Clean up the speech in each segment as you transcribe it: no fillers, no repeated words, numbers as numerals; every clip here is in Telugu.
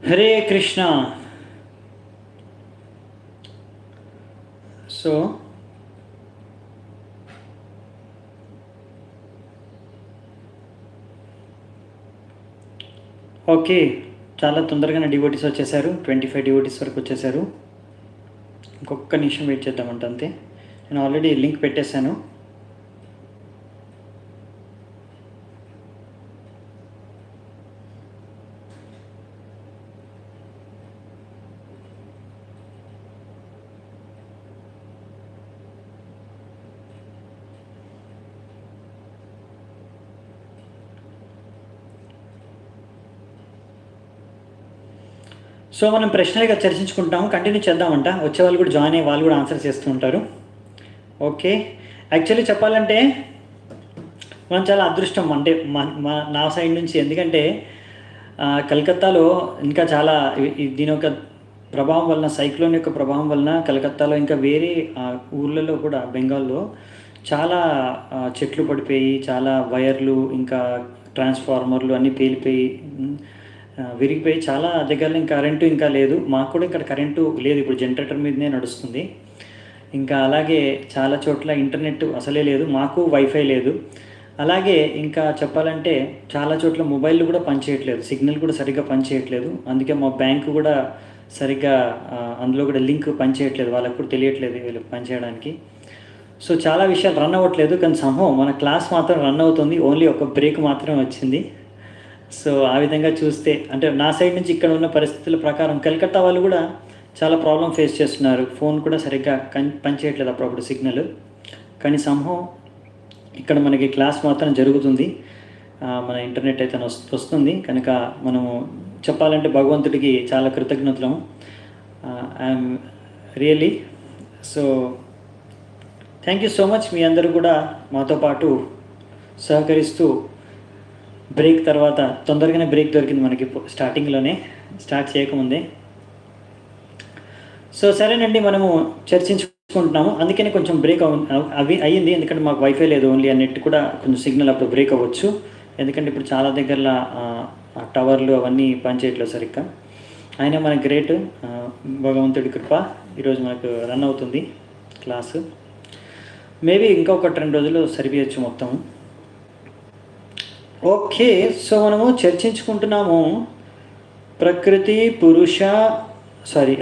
హరే కృష్ణ. సో ఓకే, చాలా తొందరగానే డివోటీస్ వచ్చేసారు. 25 డివోటీస్ వరకు వచ్చేసారు. ఇంకొక నిమిషం వెయిట్ చేద్దామంట, అంతే. నేను ఆల్రెడీ లింక్ పెట్టేశాను. సో మనం ప్రశ్నలుగా చర్చించుకుంటాము, కంటిన్యూ చేద్దామంట. వచ్చే వాళ్ళు కూడా జాయిన్ అయ్యి వాళ్ళు కూడా ఆన్సర్ చేస్తూ ఉంటారు. ఓకే, యాక్చువల్లీ చెప్పాలంటే మనం చాలా అదృష్టం, అంటే నా సైడ్ నుంచి. ఎందుకంటే కలకత్తాలో ఇంకా చాలా దీని యొక్క ప్రభావం వలన, సైక్లోన్ యొక్క ప్రభావం వలన కలకత్తాలో ఇంకా వేరే ఊర్లలో కూడా, బెంగాల్లో చాలా చెట్లు పడిపోయి, చాలా వైర్లు ఇంకా ట్రాన్స్ఫార్మర్లు అన్నీ పేలిపోయి విరిగిపోయి, చాలా దగ్గరలో ఇంకా కరెంటు ఇంకా లేదు. మాకు కూడా ఇక్కడ కరెంటు లేదు, ఇప్పుడు జనరేటర్ మీదనే నడుస్తుంది. ఇంకా అలాగే చాలా చోట్ల ఇంటర్నెట్ అసలే లేదు, మాకు వైఫై లేదు. అలాగే ఇంకా చెప్పాలంటే చాలా చోట్ల మొబైల్ కూడా పనిచేయట్లేదు, సిగ్నల్ కూడా సరిగ్గా పనిచేయట్లేదు. అందుకే మా బ్యాంకు కూడా సరిగ్గా అందులో కూడా లింక్ పనిచేయట్లేదు, వాళ్ళకు కూడా తెలియట్లేదు వీళ్ళకి పనిచేయడానికి. సో చాలా విషయాలు రన్ అవ్వట్లేదు. కానీ సంభవం మన క్లాస్ మాత్రం రన్ అవుతుంది, ఓన్లీ ఒక బ్రేక్ మాత్రమే వచ్చింది. సో ఆ విధంగా చూస్తే, అంటే నా సైడ్ నుంచి ఇక్కడ ఉన్న పరిస్థితుల ప్రకారం కలకత్తా వాళ్ళు కూడా చాలా ప్రాబ్లం ఫేస్ చేస్తున్నారు. ఫోన్ కూడా సరిగ్గా పనిచేయట్లేదు అప్పుడప్పుడు సిగ్నల్. కానీ సంభవం ఇక్కడ మనకి క్లాస్ మాత్రం జరుగుతుంది, మన ఇంటర్నెట్ అయితే వస్తుంది. కనుక మనము చెప్పాలంటే భగవంతుడికి చాలా కృతజ్ఞతలము. I'm really so thank you so much. మీ అందరూ కూడా మాతో పాటు సహకరిస్తూ, బ్రేక్ తర్వాత తొందరగానే బ్రేక్ దొరికింది మనకి, స్టార్టింగ్లోనే, స్టార్ట్ చేయకముందే. సో సరేనండి, మనము చర్చించుకుంటున్నాము. అందుకని కొంచెం బ్రేక్ అయ్యింది, ఎందుకంటే మాకు వైఫై లేదు, ఓన్లీ నెట్ కూడా కొంచెం సిగ్నల్ అప్పుడు బ్రేక్ అవ్వచ్చు. ఎందుకంటే ఇప్పుడు చాలా దగ్గరలో టవర్లు అవన్నీ పనిచేయట్లేదు సరిగ్గా. అయినా మనకు గ్రేట్, భగవంతుడి కృప, ఈరోజు మనకు రన్ అవుతుంది క్లాసు. మేబీ ఇంకొక 2 రోజులు సరిపోయచ్చు మొత్తం. ఓకే, సో మనము చర్చించుకుంటున్నాము ప్రకృతి, పురుష,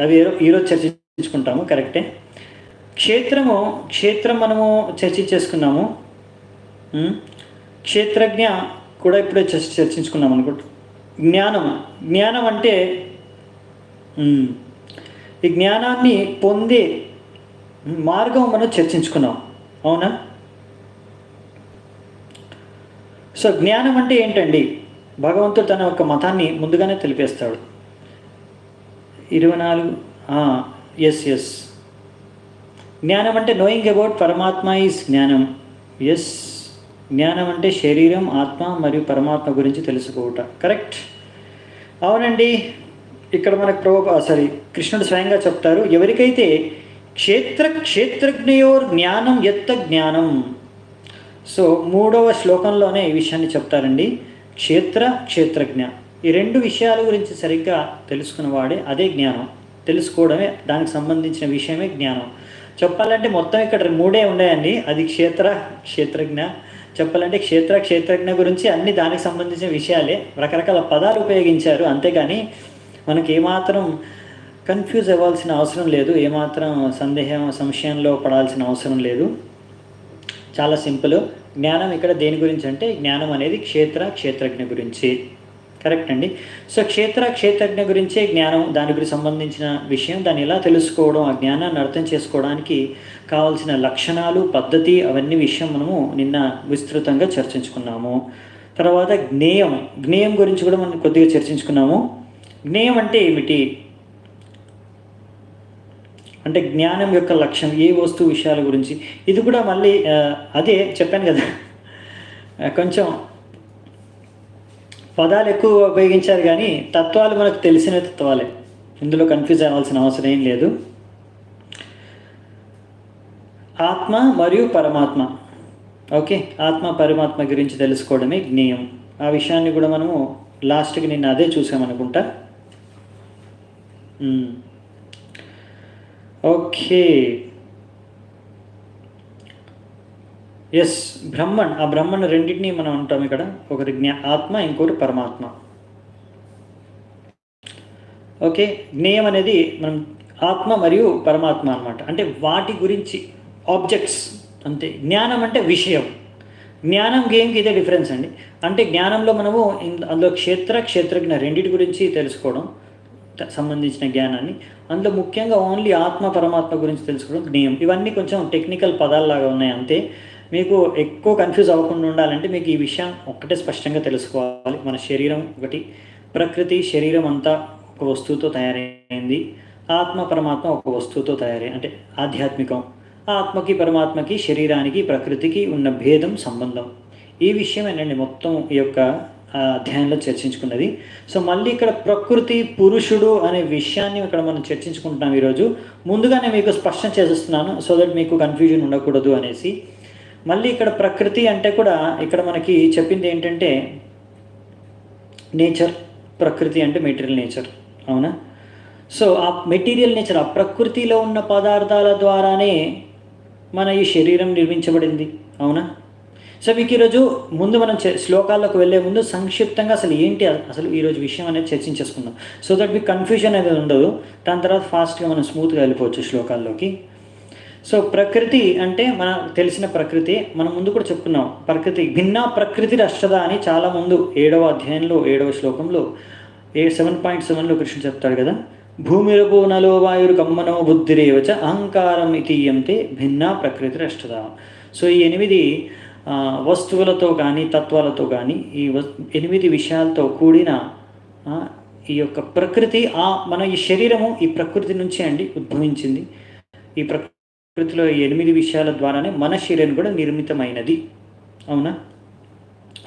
అవి ఈరోజు చర్చించుకుంటాము, కరెక్టే. క్షేత్రం మనము చర్చించేసుకున్నాము. క్షేత్రజ్ఞ కూడా ఇప్పుడే చర్చించుకున్నాం అనుకుంటా. జ్ఞానం అంటే ఈ జ్ఞానాన్ని పొందే మార్గం మనం చర్చించుకున్నాం, అవునా? సో జ్ఞానం అంటే ఏంటండి? భగవంతుడు తన యొక్క మతాన్ని ముందుగానే తెలిపేస్తాడు. 24 ఎస్ జ్ఞానం అంటే నోయింగ్ అబౌట్ పరమాత్మ ఈజ్ జ్ఞానం. ఎస్, జ్ఞానం అంటే శరీరం, ఆత్మ మరియు పరమాత్మ గురించి తెలుసుకోవట. కరెక్ట్, అవునండి. ఇక్కడ మనకు కృష్ణుడు స్వయంగా చెప్తారు, ఎవరికైతే క్షేత్రజ్ఞయోర్ జ్ఞానం ఎత్త జ్ఞానం. సో 3వ శ్లోకంలోనే ఈ విషయాన్ని చెప్తారండి. క్షేత్రజ్ఞ, ఈ 2 విషయాల గురించి సరిగ్గా తెలుసుకున్నవాడే అదే జ్ఞానం. తెలుసుకోవడమే, దానికి సంబంధించిన విషయమే జ్ఞానం. చెప్పాలంటే మొత్తం ఇక్కడ 3 ఉన్నాయండి. అది క్షేత్రజ్ఞ. చెప్పాలంటే క్షేత్రజ్ఞ గురించి అన్ని దానికి సంబంధించిన విషయాలే. రకరకాల పదాలు ఉపయోగించారు, అంతేగాని మనకి ఏమాత్రం కన్ఫ్యూజ్ అవ్వాల్సిన అవసరం లేదు, ఏమాత్రం సంశయంలో పడాల్సిన అవసరం లేదు. చాలా సింపుల్. జ్ఞానం ఇక్కడ దేని గురించి అంటే, జ్ఞానం అనేది క్షేత్రజ్ఞ గురించి. కరెక్ట్ అండి. సో క్షేత్రజ్ఞ గురించే జ్ఞానం, దాని గురించి సంబంధించిన విషయం. దాన్ని ఎలా తెలుసుకోవడం, ఆ జ్ఞానాన్ని అర్థం చేసుకోవడానికి కావాల్సిన లక్షణాలు, పద్ధతి, అవన్నీ విషయం మనము నిన్న విస్తృతంగా చర్చించుకున్నాము. తర్వాత జ్ఞేయం గురించి కూడా మనం కొద్దిగా చర్చించుకున్నాము. జ్ఞేయం అంటే ఏమిటి అంటే, జ్ఞానం యొక్క లక్ష్యం, ఏ వస్తువు విషయాల గురించి. ఇది కూడా మళ్ళీ అదే చెప్పాను కదా, కొంచెం పదాలు ఎక్కువ ఉపయోగించారు, కానీ తత్వాలు మనకు తెలిసిన తత్వాలే, ఇందులో కన్ఫ్యూజ్ అవ్వాల్సిన అవసరం ఏం లేదు. ఆత్మ మరియు పరమాత్మ. ఓకే, ఆత్మ పరమాత్మ గురించి తెలుసుకోవడమే జ్ఞేయం. ఆ విషయాన్ని కూడా మనము లాస్ట్కి నిన్న అదే చూసామనుకుంటా. ఓకే. ఎస్, బ్రహ్మన్. ఆ బ్రహ్మన్ రెండింటినీ మనం అంటాం ఇక్కడ. ఒకటి ఆత్మ, ఇంకోటి పరమాత్మ. ఓకే. జ్ఞేయం అనేది మనం ఆత్మ మరియు పరమాత్మ అనమాట. అంటే వాటి గురించి ఆబ్జెక్ట్స్ అంతే. జ్ఞానం అంటే విషయం. జ్ఞానం గేమ్కి ఇదే డిఫరెన్స్ అండి. అంటే జ్ఞానంలో మనము అందులో క్షేత్రజ్ఞ రెండింటి గురించి తెలుసుకోవడం సంబంధించిన జ్ఞానాన్ని, అందులో ముఖ్యంగా ఓన్లీ ఆత్మ పరమాత్మ గురించి తెలుసుకోవడం జ్ఞేయం. ఇవన్నీ కొంచెం టెక్నికల్ పదాల్లాగా ఉన్నాయి అంతే. మీకు ఎక్కువ కన్ఫ్యూజ్ అవ్వకుండా ఉండాలంటే మీకు ఈ విషయం ఒక్కటే స్పష్టంగా తెలుసుకోవాలి. మన శరీరం ఒకటి, ప్రకృతి శరీరం అంతా ఒక వస్తువుతో తయారైంది, ఆత్మ పరమాత్మ ఒక వస్తువుతో తయారైంది. అంటే ఆధ్యాత్మికం. ఆత్మకి పరమాత్మకి శరీరానికి ప్రకృతికి ఉన్న భేదం సంబంధం. ఈ విషయమేనండి మొత్తం ఈ యొక్క అధ్యాయంలో చర్చించుకున్నది. సో మళ్ళీ ఇక్కడ ప్రకృతి పురుషుడు అనే విషయాన్ని ఇక్కడ మనం చర్చించుకుంటున్నాం ఈరోజు. ముందుగానే మీకు స్పష్టం చేస్తున్నాను సో దట్ మీకు కన్ఫ్యూజన్ ఉండకూడదు అనేసి. మళ్ళీ ఇక్కడ ప్రకృతి అంటే కూడా ఇక్కడ మనకి చెప్పింది ఏంటంటే నేచర్. ప్రకృతి అంటే మెటీరియల్ నేచర్, అవునా? సో ఆ మెటీరియల్ నేచర్, ఆ ప్రకృతిలో ఉన్న పదార్థాల ద్వారానే మన ఈ శరీరం నిర్మించబడింది, అవునా? సో మీకు ఈరోజు ముందు మనం శ్లోకాల్లోకి వెళ్ళే ముందు సంక్షిప్తంగా అసలు ఏంటి అసలు ఈరోజు విషయం అనేది చర్చించేసుకుందాం. సో దట్ మీకు కన్ఫ్యూజన్ అనేది ఉండదు. దాని తర్వాత ఫాస్ట్గా మనం స్మూత్గా వెళ్ళిపోవచ్చు శ్లోకాల్లోకి. సో ప్రకృతి అంటే మనకు తెలిసిన ప్రకృతి. మనం ముందు కూడా చెప్పుకున్నాం, ప్రకృతి భిన్న ప్రకృతి రష్టద అని చాలా ముందు 7వ అధ్యాయంలో 7వ శ్లోకంలో 7.7లో కృష్ణుడు చెప్తాడు కదా, భూమిరపు నలో వాయురు కమ్మనో బుద్ధిరేవచ అహంకారం ఇతీయంతే భిన్న ప్రకృతి రష్టద. సో ఈ 8 వస్తువులతో కానీ తత్వాలతో కానీ ఈ 8 విషయాలతో కూడిన ఈ యొక్క ప్రకృతి, మన ఈ శరీరము ఈ ప్రకృతి నుంచే అండి ఉద్భవించింది. ఈ ప్రకృతిలో 8 విషయాల ద్వారానే మన శరీరం కూడా నిర్మితమైనది, అవునా?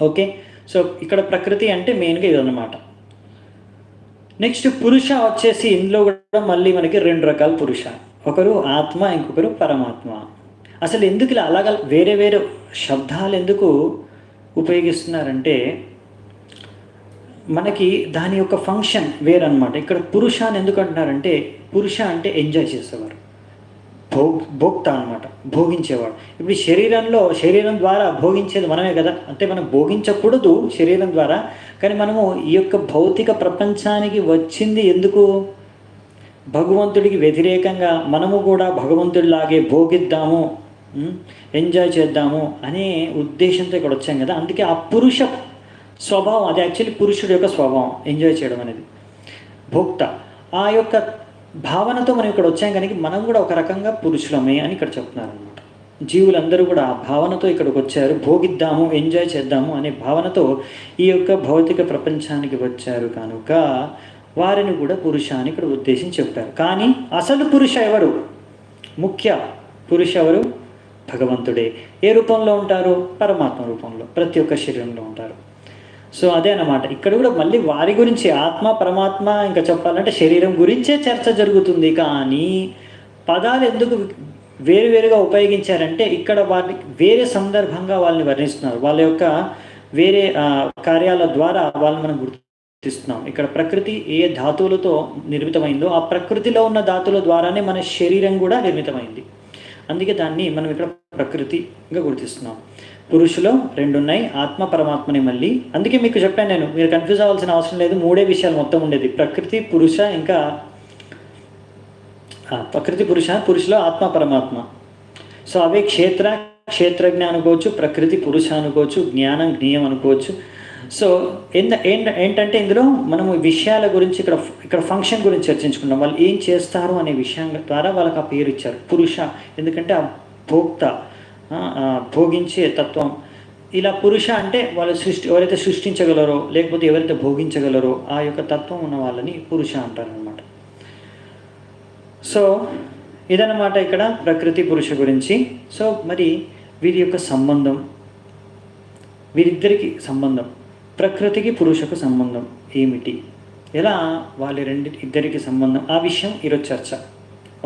ఓకే. సో ఇక్కడ ప్రకృతి అంటే మెయిన్గా ఇదన్నమాట. నెక్స్ట్ పురుష వచ్చేసి ఇందులో కూడా మళ్ళీ మనకి 2 రకాల పురుష. ఒకరు ఆత్మ, ఇంకొకరు పరమాత్మ. అసలు ఎందుకు ఇలా అలాగ వేరే వేరే శబ్దాలు ఎందుకు ఉపయోగిస్తున్నారంటే మనకి దాని యొక్క ఫంక్షన్ వేరనమాట. ఇక్కడ పురుష అని ఎందుకు అంటున్నారంటే పురుష అంటే ఎంజాయ్ చేసేవారు, భోక్త అనమాట, భోగించేవాడు. ఇప్పుడు శరీరం ద్వారా భోగించేది మనమే కదా. అంటే మనం భోగించకూడదు శరీరం ద్వారా, కానీ మనము ఈ యొక్క భౌతిక ప్రపంచానికి వచ్చింది ఎందుకు? భగవంతుడికి వ్యతిరేకంగా మనము కూడా భగవంతుడిలాగే భోగిద్దాము, ఎంజాయ్ చేద్దాము అనే ఉద్దేశంతో ఇక్కడ వచ్చాం కదా. అందుకే ఆ పురుష స్వభావం, అది యాక్చువల్లీ పురుషుడి యొక్క స్వభావం ఎంజాయ్ చేయడం అనేది, భోక్త. ఆ యొక్క భావనతో మనం ఇక్కడ వచ్చాం కనుక మనం కూడా ఒక రకంగా పురుషులమే అని ఇక్కడ చెప్తున్నారు అనమాట. జీవులందరూ కూడా ఆ భావనతో ఇక్కడికి వచ్చారు, భోగిద్దాము, ఎంజాయ్ చేద్దాము అనే భావనతో ఈ యొక్క భౌతిక ప్రపంచానికి వచ్చారు కనుక వారిని కూడా పురుష అని ఇక్కడ ఉద్దేశించి చెప్పారు. కానీ అసలు పురుష ఎవరు? ముఖ్య పురుష ఎవరు? భగవంతుడే. ఏ రూపంలో ఉంటారు? పరమాత్మ రూపంలో ప్రతి ఒక్క శరీరంలో ఉంటారు. సో అదే అన్నమాట. ఇక్కడ కూడా మళ్ళీ వారి గురించి ఆత్మ పరమాత్మ ఇంకా చెప్పాలంటే శరీరం గురించే చర్చ జరుగుతుంది. కానీ పదాలు ఎందుకు వేరువేరుగా ఉపయోగించారంటే ఇక్కడ వారిని వేరే సందర్భంగా వాళ్ళని వర్ణిస్తున్నారు. వాళ్ళ యొక్క వేరే కార్యాల ద్వారా వాళ్ళని మనం గుర్తిస్తున్నాం. ఇక్కడ ప్రకృతి ఏ ధాతువులతో నిర్మితమైందో ఆ ప్రకృతిలో ఉన్న ధాతువుల ద్వారానే మన శరీరం కూడా నిర్మితమైంది. అందుకే దాన్ని మనం ఇక్కడ ప్రకృతిగా గుర్తిస్తున్నాం. పురుషులో 2 ఉన్నాయి, ఆత్మ పరమాత్మని. మళ్ళీ అందుకే మీకు చెప్పాను నేను, మీరు కన్ఫ్యూజ్ అవ్వాల్సిన అవసరం లేదు. 3 విషయాలు మొత్తం ఉండేది, ప్రకృతి పురుష, ఇంకా ప్రకృతి పురుష, పురుషులో ఆత్మ పరమాత్మ. సో అవే క్షేత్రజ్ఞ అనుకోవచ్చు, ప్రకృతి పురుష అనుకోవచ్చు, జ్ఞానం జ్ఞేయం అనుకోవచ్చు. సో ఏంటంటే ఇందులో మనము విషయాల గురించి ఇక్కడ ఫంక్షన్ గురించి చర్చించుకున్నాం. వాళ్ళు ఏం చేస్తారు అనే విషయం ద్వారా వాళ్ళకి ఆ పేరు ఇచ్చారు పురుష. ఎందుకంటే ఆ భోక్త, భోగించే తత్వం. ఇలా పురుష అంటే వాళ్ళు ఎవరైతే సృష్టించగలరో లేకపోతే ఎవరైతే భోగించగలరో ఆ యొక్క తత్వం ఉన్న వాళ్ళని పురుష అంటారనమాట. సో ఇదన్నమాట ఇక్కడ ప్రకృతి పురుష గురించి. సో మరి వీరి యొక్క సంబంధం, వీరిద్దరికి సంబంధం, ప్రకృతికి పురుషకు సంబంధం ఏమిటి, ఎలా వాళ్ళ ఇద్దరికి సంబంధం, ఆ విషయం ఈరోజు చర్చ.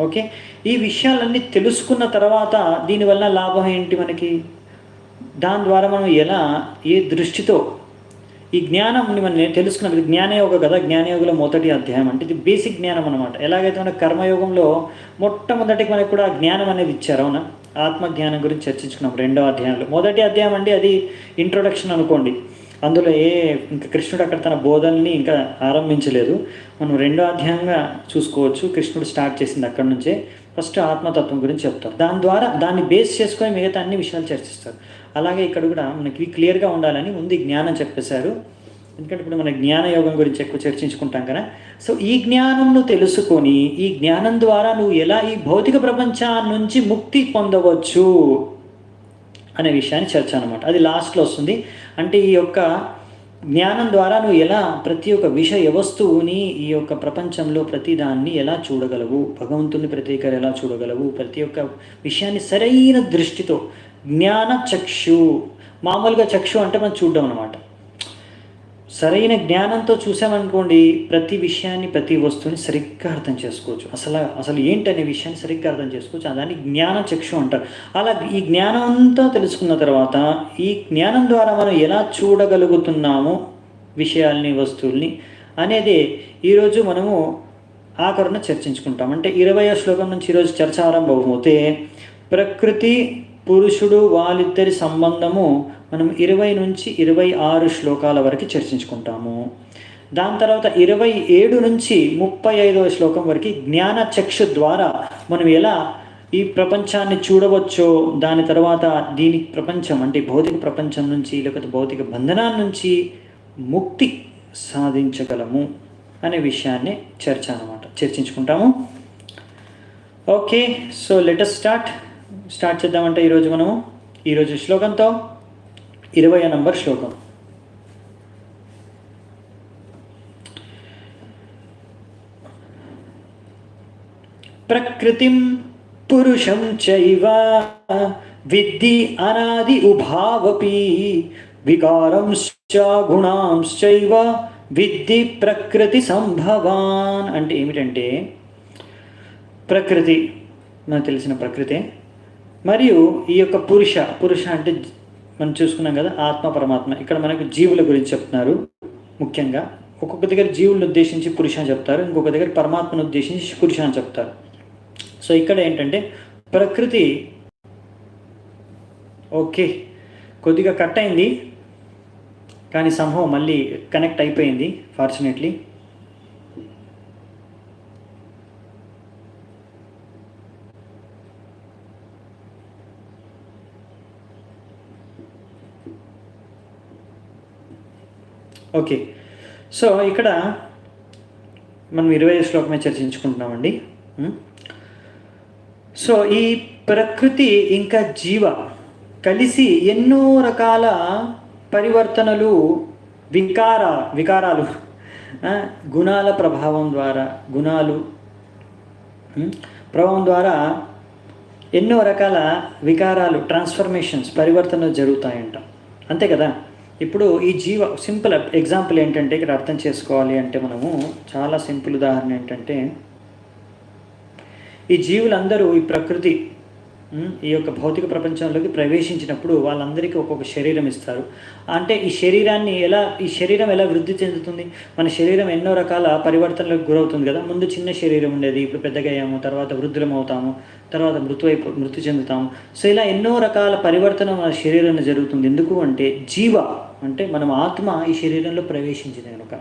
ఓకే. ఈ విషయాలన్నీ తెలుసుకున్న తర్వాత దీనివల్ల లాభం ఏంటి మనకి, దాని ద్వారా మనం ఎలా ఏ దృష్టితో ఈ జ్ఞానంని మనం తెలుసుకున్నది జ్ఞానయోగ కదా. జ్ఞానయోగంలో మొదటి అధ్యాయం అంటే ఇది బేసిక్ జ్ఞానం అనమాట. ఎలాగైతే మన కర్మయోగంలో మొట్టమొదటికి మనకు కూడా జ్ఞానం అనేది ఇచ్చారు, అవునా. ఆత్మజ్ఞానం గురించి చర్చించుకున్నాం రెండవ అధ్యాయంలో. మొదటి అధ్యాయం అంటే అది ఇంట్రొడక్షన్ అనుకోండి. అందులో ఇంకా కృష్ణుడు అక్కడ తన బోధనని ఇంకా ఆరంభించలేదు. మనం రెండో అధ్యాయంగా చూసుకోవచ్చు. కృష్ణుడు స్టార్ట్ చేసింది అక్కడి నుంచే. ఫస్ట్ ఆత్మతత్వం గురించి చెప్తారు, దాని ద్వారా దాన్ని బేస్ చేసుకొని మిగతా అన్ని విషయాలు చర్చిస్తారు. అలాగే ఇక్కడ కూడా మనకి క్లియర్గా ఉండాలని ముందు జ్ఞానం చెప్పేశారు. ఎందుకంటే ఇప్పుడు మన జ్ఞానయోగం గురించి ఎక్కువ చర్చించుకుంటాం కదా. సో ఈ జ్ఞానంను తెలుసుకొని ఈ జ్ఞానం ద్వారా నువ్వు ఎలా ఈ భౌతిక ప్రపంచాన్ని నుంచి ముక్తి పొందవచ్చు అనే విషయాన్ని చర్చ అనమాట. అది లాస్ట్లో వస్తుంది. అంటే ఈ యొక్క జ్ఞానం ద్వారా నువ్వు ఎలా ప్రతి ఒక్క విషయ వస్తువుని ఈ యొక్క ప్రపంచంలో ప్రతి దాన్ని ఎలా చూడగలవు, భగవంతుని ప్రతీకలు ఎలా చూడగలవు, ప్రతి ఒక్క విషయాన్ని సరైన దృష్టితో జ్ఞాన చక్షు. మామూలుగా చక్షు అంటే మనం చూడడం అనమాట. సరైన జ్ఞానంతో చూసామనుకోండి ప్రతి విషయాన్ని ప్రతి వస్తువుని సరిగ్గా అర్థం చేసుకోవచ్చు. అసలు ఏంటనే విషయాన్ని సరిగ్గా అర్థం చేసుకోవచ్చు. దాన్ని జ్ఞాన చక్షు అంటారు. అలా ఈ జ్ఞానం అంతా తెలుసుకున్న తర్వాత ఈ జ్ఞానం ద్వారా మనం ఎలా చూడగలుగుతున్నాము విషయాల్ని, వస్తువుల్ని అనేది ఈరోజు మనము ఆఖరణ చర్చించుకుంటాం. అంటే 20వ శ్లోకం నుంచి ఈరోజు చర్చ ఆరంభమవుతే ప్రకృతి పురుషుడు వాళ్ళిద్దరి సంబంధము మనం 20 నుంచి 26 శ్లోకాల వరకు చర్చించుకుంటాము. దాని తర్వాత 27 నుంచి 35వ శ్లోకం వరకు జ్ఞాన చక్షు ద్వారా మనం ఎలా ఈ ప్రపంచాన్ని చూడవచ్చో, దాని తర్వాత దీని ప్రపంచం అంటే భౌతిక ప్రపంచం నుంచి లేకపోతే భౌతిక బంధనాల నుంచి ముక్తి సాధించగలము అనే విషయాన్ని చర్చించుకుంటాము. Okay, so let us start చేద్దామంటే ఈరోజు శ్లోకంతో 20వ నంబర్ శ్లోకం. ప్రకృతిం పురుషం చైవ విద్ధి అనాది ఉభావపి వికారంశ్చ గుణాంశ్చైవ విద్ధి ప్రకృతి సంభవాన్. అంటే ఏమిటంటే ప్రకృతి మనకు తెలిసిన ప్రకృతే, మరియు ఈ యొక్క పురుష అంటే మనం చూసుకున్నాం కదా ఆత్మ పరమాత్మ. ఇక్కడ మనకు జీవుల గురించి చెప్తున్నారు. ముఖ్యంగా ఒక్కొక్క దగ్గర జీవులను ఉద్దేశించి పురుష అని చెప్తారు, ఇంకొక దగ్గర పరమాత్మను ఉద్దేశించి పురుష అని చెప్తారు. సో ఇక్కడ ఏంటంటే ప్రకృతి ఓకే కొద్దిగా కట్ అయింది, కానీ సంభవం మళ్ళీ కనెక్ట్ అయిపోయింది ఫార్చునేట్లీ. ఓకే, సో ఇక్కడ మనం 20వ శ్లోకమే చర్చించుకుంటున్నామండి. సో ఈ ప్రకృతి ఇంకా జీవ కలిసి ఎన్నో రకాల పరివర్తనలు, వికారాలు గుణాల ప్రభావం ద్వారా ఎన్నో రకాల వికారాలు, ట్రాన్స్ఫర్మేషన్స్, పరివర్తనలు జరుగుతాయంట. అంతే కదా. ఇప్పుడు ఈ సింపుల్ ఎగ్జాంపుల్ ఏంటంటే ఇక్కడ అర్థం చేసుకోవాలి అంటే మనము చాలా సింపుల్ ఉదాహరణ ఏంటంటే ఈ జీవులందరూ ఈ ప్రకృతి ఈ యొక్క భౌతిక ప్రపంచంలోకి ప్రవేశించినప్పుడు వాళ్ళందరికీ ఒక్కొక్క శరీరం ఇస్తారు. అంటే ఈ శరీరం ఎలా వృద్ధి చెందుతుంది? మన శరీరం ఎన్నో రకాల పరివర్తనలకు గురవుతుంది కదా. ముందు చిన్న శరీరం ఉండేది, ఇప్పుడు పెద్దగా అయ్యాము, తర్వాత వృద్ధులం అవుతాము, తర్వాత మృతి చెందుతాము. సో ఇలా ఎన్నో రకాల పరివర్తన మన శరీరంలో జరుగుతుంది. ఎందుకు అంటే జీవ అంటే మనం ఆత్మ ఈ శరీరంలో ప్రవేశించింది కనుక.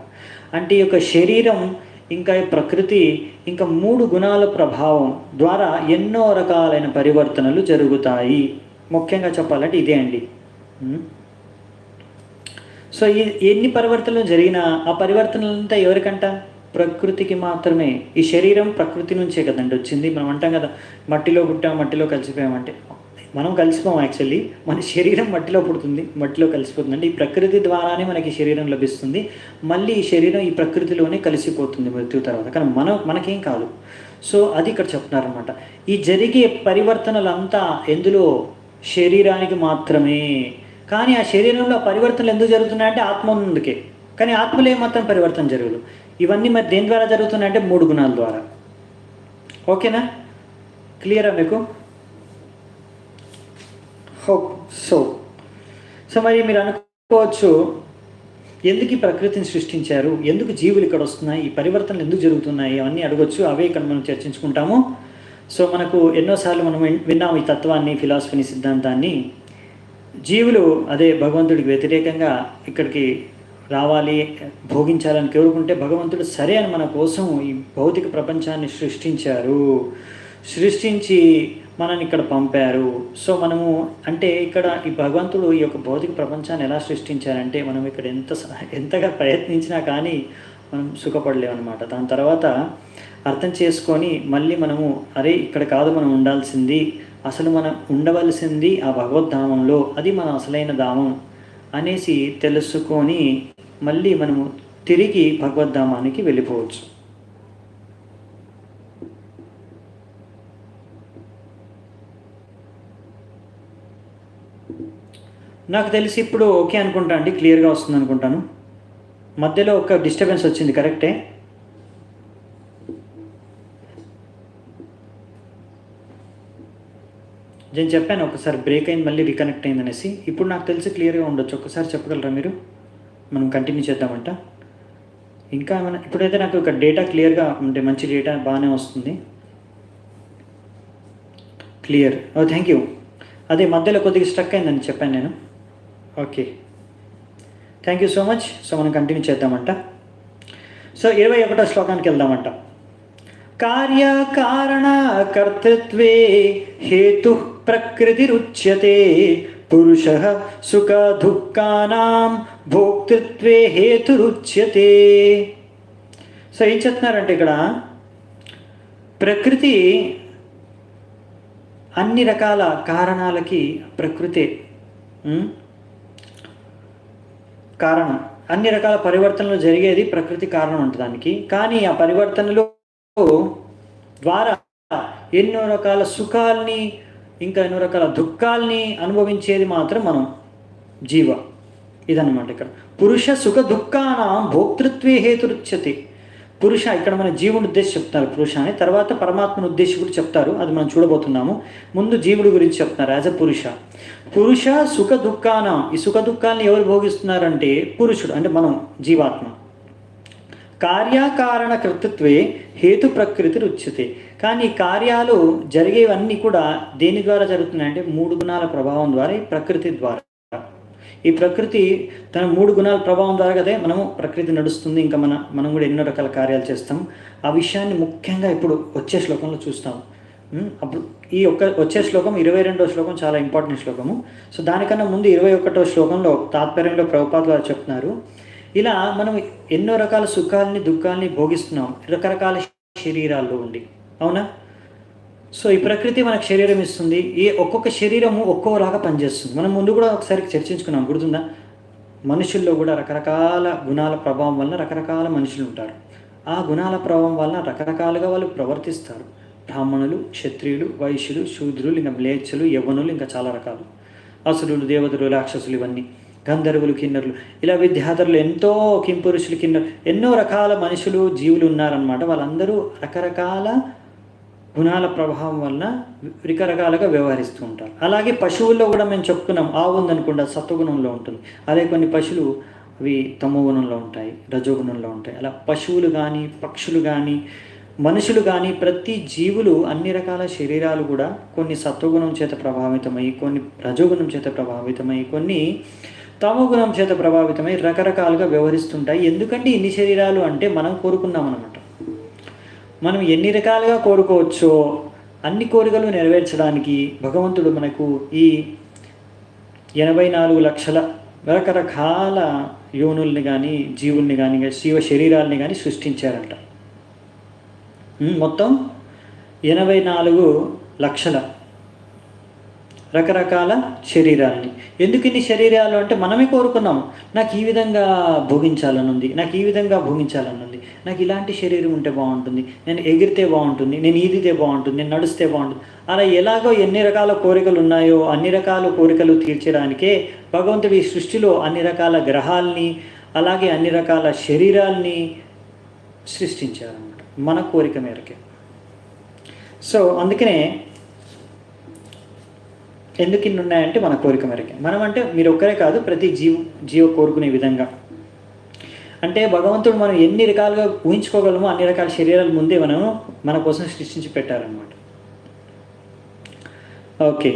అంటే ఈ యొక్క శరీరం ఇంకా ఈ ప్రకృతి ఇంకా 3 గుణాల ప్రభావం ద్వారా ఎన్నో రకాలైన పరివర్తనలు జరుగుతాయి. ముఖ్యంగా చెప్పాలంటే ఇదే అండి. సో ఎన్ని పరివర్తనలు జరిగినా ఆ పరివర్తనలంతా ఎవరికంట? ప్రకృతికి మాత్రమే. ఈ శరీరం ప్రకృతి నుంచే కదండి వచ్చింది. మనం అంటాం కదా మట్టిలో పుట్టాం, మట్టిలో కలిసిపోయామంటే మనం కలిసిపోం. యాక్చువల్లీ మన శరీరం మట్టిలో పుడుతుంది, మట్టిలో కలిసిపోతుంది. అంటే ఈ ప్రకృతి ద్వారానే మనకి శరీరం లభిస్తుంది. మళ్ళీ ఈ శరీరం ఈ ప్రకృతిలోనే కలిసిపోతుంది మృత్యు తర్వాత, కానీ మనకేం కాదు. సో అది ఇక్కడ చెప్తున్నారనమాట. ఈ జరిగే పరివర్తనలంతా ఎందులో? శరీరానికి మాత్రమే. కానీ ఆ శరీరంలో పరివర్తనలు ఎందుకు జరుగుతున్నాయంటే ఆత్మ ఉన్నందుకే. కానీ ఆత్మలో ఏమాత్రం పరివర్తన జరగదు. ఇవన్నీ మరి దేని ద్వారా జరుగుతున్నాయంటే 3 గుణాల ద్వారా. ఓకేనా? క్లియరా మీకు? సో మరి మీరు అనుకోవచ్చు ఎందుకు ఈ ప్రకృతిని సృష్టించారు, ఎందుకు జీవులు ఇక్కడ వస్తున్నాయి, ఈ పరివర్తనలు ఎందుకు జరుగుతున్నాయి, అవన్నీ అడగొచ్చు. అవే ఇక్కడ మనం చర్చించుకుంటాము. సో మనకు ఎన్నోసార్లు మనం విన్నాము ఈ తత్వాన్ని, ఫిలాసఫీని, సిద్ధాంతాన్ని. జీవులు అదే భగవంతుడికి వ్యతిరేకంగా ఇక్కడికి రావాలి, భోగించాలని కోరుకుంటే భగవంతుడు సరే అని మన కోసం ఈ భౌతిక ప్రపంచాన్ని సృష్టించి మనని ఇక్కడ పంపారు. సో మనము అంటే ఇక్కడ ఈ భగవంతుడు ఈ యొక్క భౌతిక ప్రపంచాన్ని ఎలా సృష్టించారంటే మనం ఇక్కడ ఎంతగా ప్రయత్నించినా కానీ మనం సుఖపడలేము అనమాట. దాని తర్వాత అర్థం చేసుకొని మళ్ళీ మనము అరే ఇక్కడ కాదు మనం ఉండాల్సింది, అసలు మనం ఉండవలసింది ఆ భగవద్ధామంలో, అది మన అసలైన ధామం అనేసి తెలుసుకొని మళ్ళీ మనము తిరిగి భగవద్ధామానికి వెళ్ళిపోవచ్చు. నాకు తెలిసి ఇప్పుడు ఓకే అనుకుంటా అండి, క్లియర్గా వస్తుంది అనుకుంటాను. మధ్యలో ఒక డిస్టర్బెన్స్ వచ్చింది, కరెక్టే. నేను చెప్పాను ఒకసారి బ్రేక్ అయింది మళ్ళీ రీకనెక్ట్ అయింది అనేసి. ఇప్పుడు నాకు తెలిసి క్లియర్గా ఉండొచ్చు. ఒకసారి చెప్పగలరా మీరు? మనం కంటిన్యూ చేద్దామంట. ఇంకా ఏమైనా ఇప్పుడైతే నాకు ఒక డేటా క్లియర్గా అంటే మంచి డేటా బాగానే వస్తుంది. Clear, thank you. అదే మధ్యలో కొద్దిగా స్ట్రక్ అయిందని చెప్పాను నేను. Okay, thank you so much. So మనం కంటిన్యూ చేద్దామంట. సో 21వ శ్లోకానికి వెళ్దామంట. కార్యకారణ కర్తృత్వే హేతు ప్రకృతిరుచ్యతే పురుష సుఖ దుఃఖానాం భోక్తృత్వే హేతురుచ్యతే. సో ఏం చెప్తున్నారంటే ఇక్కడ ప్రకృతి అన్ని రకాల కారణాలకి ప్రకృతే కారణం. అన్ని రకాల పరివర్తనలు జరిగేది ప్రకృతి కారణం ఉంటుంది దానికి. కానీ ఆ పరివర్తనలు ద్వారా ఎన్నో రకాల సుఖాల్ని ఇంకా ఎన్నో రకాల దుఃఖాల్ని అనుభవించేది మాత్రం మనం జీవ. ఇదన్నమాట ఇక్కడ పురుష సుఖ దుఃఖానాం భోక్తృత్వే హేతురుచ్యతే. పురుష ఇక్కడ మన జీవుని ఉద్దేశం చెప్తున్నారు పురుష అని, తర్వాత పరమాత్మను ఉద్దేశం కూడా చెప్తారు, అది మనం చూడబోతున్నాము. ముందు జీవుడి గురించి చెప్తున్నారు యాజ్ అ పురుష సుఖ దుఃఖానం. ఈ సుఖ దుఃఖాలను ఎవరు భోగిస్తున్నారంటే పురుషుడు, అంటే మనం జీవాత్మ. కార్యకారణ కర్తృత్వే హేతు ప్రకృతి రుచ్యతే. కానీ కార్యాలు జరిగేవన్నీ కూడా దేని ద్వారా జరుగుతున్నాయంటే 3 గుణాల ప్రభావం ద్వారా, ఈ ప్రకృతి ద్వారా. ఈ ప్రకృతి తన 3 గుణాల ప్రభావం ద్వారా కదే మనము ప్రకృతి నడుస్తుంది. ఇంకా మనం కూడా ఎన్నో రకాల కార్యాలు చేస్తాం. ఆ విషయాన్ని ముఖ్యంగా ఇప్పుడు వచ్చే శ్లోకంలో చూస్తాం. అప్పుడు ఈ వచ్చే శ్లోకం 22వ శ్లోకం చాలా ఇంపార్టెంట్ శ్లోకము. సో దానికన్నా ముందు 21వ శ్లోకంలో తాత్పర్యంలో ప్రభుపాద వారు చెప్తున్నారు, ఇలా మనం ఎన్నో రకాల సుఖాలని దుఃఖాలని భోగిస్తున్నాం రకరకాల శరీరాల్లో ఉండి, అవునా? సో ఈ ప్రకృతి మనకు శరీరం ఇస్తుంది. ఒక్కొక్క శరీరము ఒక్కోలాగా పనిచేస్తుంది. మనం ముందు కూడా ఒకసారి చర్చించుకున్నాం, గుర్తుందా? మనుషుల్లో కూడా రకరకాల గుణాల ప్రభావం వలన రకరకాల మనుషులు ఉంటారు. ఆ గుణాల ప్రభావం వలన రకరకాలుగా వాళ్ళు ప్రవర్తిస్తారు. బ్రాహ్మణులు, క్షత్రియులు, వైశ్యులు, శూద్రులు, ఇంకా మ్లేచ్ఛులు, యవ్వనులు, ఇంకా చాలా రకాలు, అసురులు, దేవతలు, రాక్షసులు, ఇవన్నీ గంధర్వులు, కిన్నరులు, ఇలా విద్యాధరులు, ఎంతో కింపురుషులు, కిన్నరు, ఎన్నో రకాల మనుషులు, జీవులు ఉన్నారన్నమాట. వాళ్ళందరూ రకరకాల గుణాల ప్రభావం వలన రకరకాలుగా వ్యవహరిస్తూ ఉంటారు. అలాగే పశువుల్లో కూడా మేము చెప్పుకున్నాం, ఆవు ఉందనుకుంటా సత్వగుణంలో ఉంటుంది. అదే కొన్ని పశువులు అవి తమోగుణంలో ఉంటాయి, రజోగుణంలో ఉంటాయి. అలా పశువులు కానీ, పక్షులు కానీ, మనుషులు కానీ, ప్రతి జీవులు అన్ని రకాల శరీరాలు కూడా కొన్ని సత్వగుణం చేత ప్రభావితమై, కొన్ని రజోగుణం చేత ప్రభావితమై, కొన్ని తమోగుణం చేత ప్రభావితమై రకరకాలుగా వ్యవహరిస్తుంటాయి. ఎందుకంటే ఇన్ని శరీరాలు అంటే మనం కోరుకున్నాం అన్నమాట. మనం ఎన్ని రకాలుగా కోరుకోవచ్చో అన్ని కోరికలు నెరవేర్చడానికి భగవంతుడు మనకు ఈ 84 లక్షల రకరకాల యోనుల్ని కానీ, జీవుల్ని కానీ, జీవ శరీరాలని కానీ సృష్టించారంట. మొత్తం 84 లక్షల రకరకాల శరీరాలని. ఎందుకు ఇన్ని శరీరాలు అంటే మనమే కోరుకున్నాం. నాకు ఈ విధంగా భోగించాలనుంది, నాకు ఈ విధంగా భోగించాలనుంది, నాకు ఇలాంటి శరీరం ఉంటే బాగుంటుంది, నేను ఎగిరితే బాగుంటుంది, నేను ఈదితే బాగుంటుంది, నేను నడిస్తే బాగుంటుంది. అలా ఎలాగో ఎన్ని రకాల కోరికలు ఉన్నాయో అన్ని రకాల కోరికలు తీర్చడానికే భగవంతుడు ఈ సృష్టిలో అన్ని రకాల గ్రహాలని, అలాగే అన్ని రకాల శరీరాల్ని సృష్టించారన్నమాట మన కోరిక మేరకే. సో అందుకనే ఎందుకు ఇన్ని ఉన్నాయంటే మన కోరిక మేరకే. మనం అంటే మీరు ఒక్కరే కాదు, ప్రతి జీవ కోరుకునే విధంగా అంటే భగవంతుడు మనం ఎన్ని రకాలుగా ఊహించుకోగలమో అన్ని రకాల శరీరాలు ముందే మన కోసం సృష్టించి పెట్టారనమాట. ఓకే.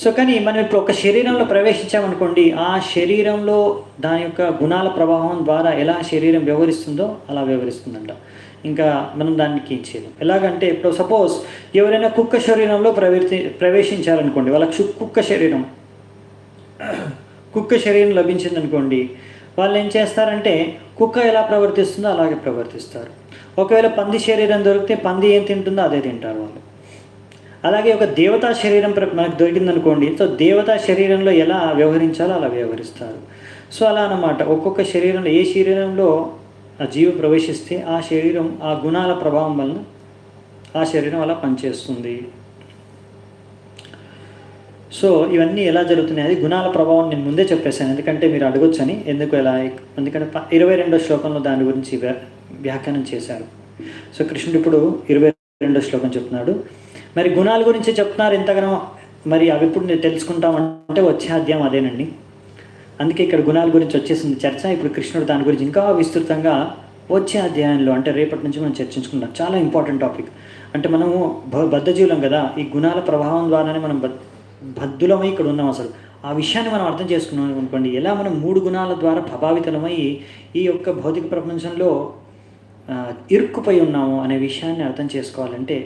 సో కానీ మనం ఇప్పుడు ఒక శరీరంలో ప్రవేశించామనుకోండి, ఆ శరీరంలో దాని యొక్క గుణాల ప్రభావం ద్వారా ఎలా శరీరం వ్యవహరిస్తుందో అలా వ్యవహరిస్తుందంట. ఇంకా మనం దానికి ఏం చేయలేం. ఎలాగంటే ఇప్పుడు సపోజ్ ఎవరైనా కుక్క శరీరంలో ప్రవేశించారనుకోండి, వాళ్ళకి కుక్క శరీరం లభించిందనుకోండి, వాళ్ళు ఏం చేస్తారంటే కుక్క ఎలా ప్రవర్తిస్తుందో అలాగే ప్రవర్తిస్తారు. ఒకవేళ పంది శరీరం దొరికితే పంది ఏం తింటుందో అదే తింటారు వాళ్ళు. అలాగే ఒక దేవతా శరీరం మనకు దొరికిందనుకోండి, సో దేవతా శరీరంలో ఎలా వ్యవహరించాలో అలా వ్యవహరిస్తారు. సో అలా అన్నమాట. ఒక్కొక్క శరీరంలో ఏ శరీరంలో ఆ జీవి ప్రవేశిస్తే ఆ శరీరం ఆ గుణాల ప్రభావం వలన ఆ శరీరం అలా పనిచేస్తుంది. సో ఇవన్నీ ఎలా జరుగుతున్నాయి, అది గుణాల ప్రభావం నేను ముందే చెప్పేశాను, ఎందుకంటే మీరు అడగొచ్చని. ఎందుకంటే 22వ శ్లోకంలో దాని గురించి వ్యాఖ్యానం చేశారు. సో కృష్ణుడు ఇప్పుడు 22వ శ్లోకం చెప్తున్నాడు. మరి గుణాల గురించి చెప్తున్నారు ఎంతగానో. మరి అవి ఇప్పుడు నేను తెలుసుకుంటామంటే వచ్చే అధ్యాయం అదేనండి. అందుకే ఇక్కడ గుణాల గురించి వచ్చేసింది చర్చ. ఇప్పుడు కృష్ణుడు దాని గురించి ఇంకా విస్తృతంగా వచ్చే అధ్యాయంలో, అంటే రేపటి నుంచి మనం చర్చించుకుంటాం. చాలా ఇంపార్టెంట్ టాపిక్. అంటే మనము బద్ధజీవులం కదా, ఈ గుణాల ప్రభావం ద్వారానే మనం బద్ధులమై ఇక్కడ ఉన్నాం. అసలు ఆ విషయాన్ని మనం అర్థం చేసుకున్నాం అనుకోండి, ఎలా మనం 3 గుణాల ద్వారా ప్రభావితమై ఈ యొక్క భౌతిక ప్రపంచంలో ఇరుక్కుపోయి ఉన్నాము అనే విషయాన్ని అర్థం చేసుకోవాలంటే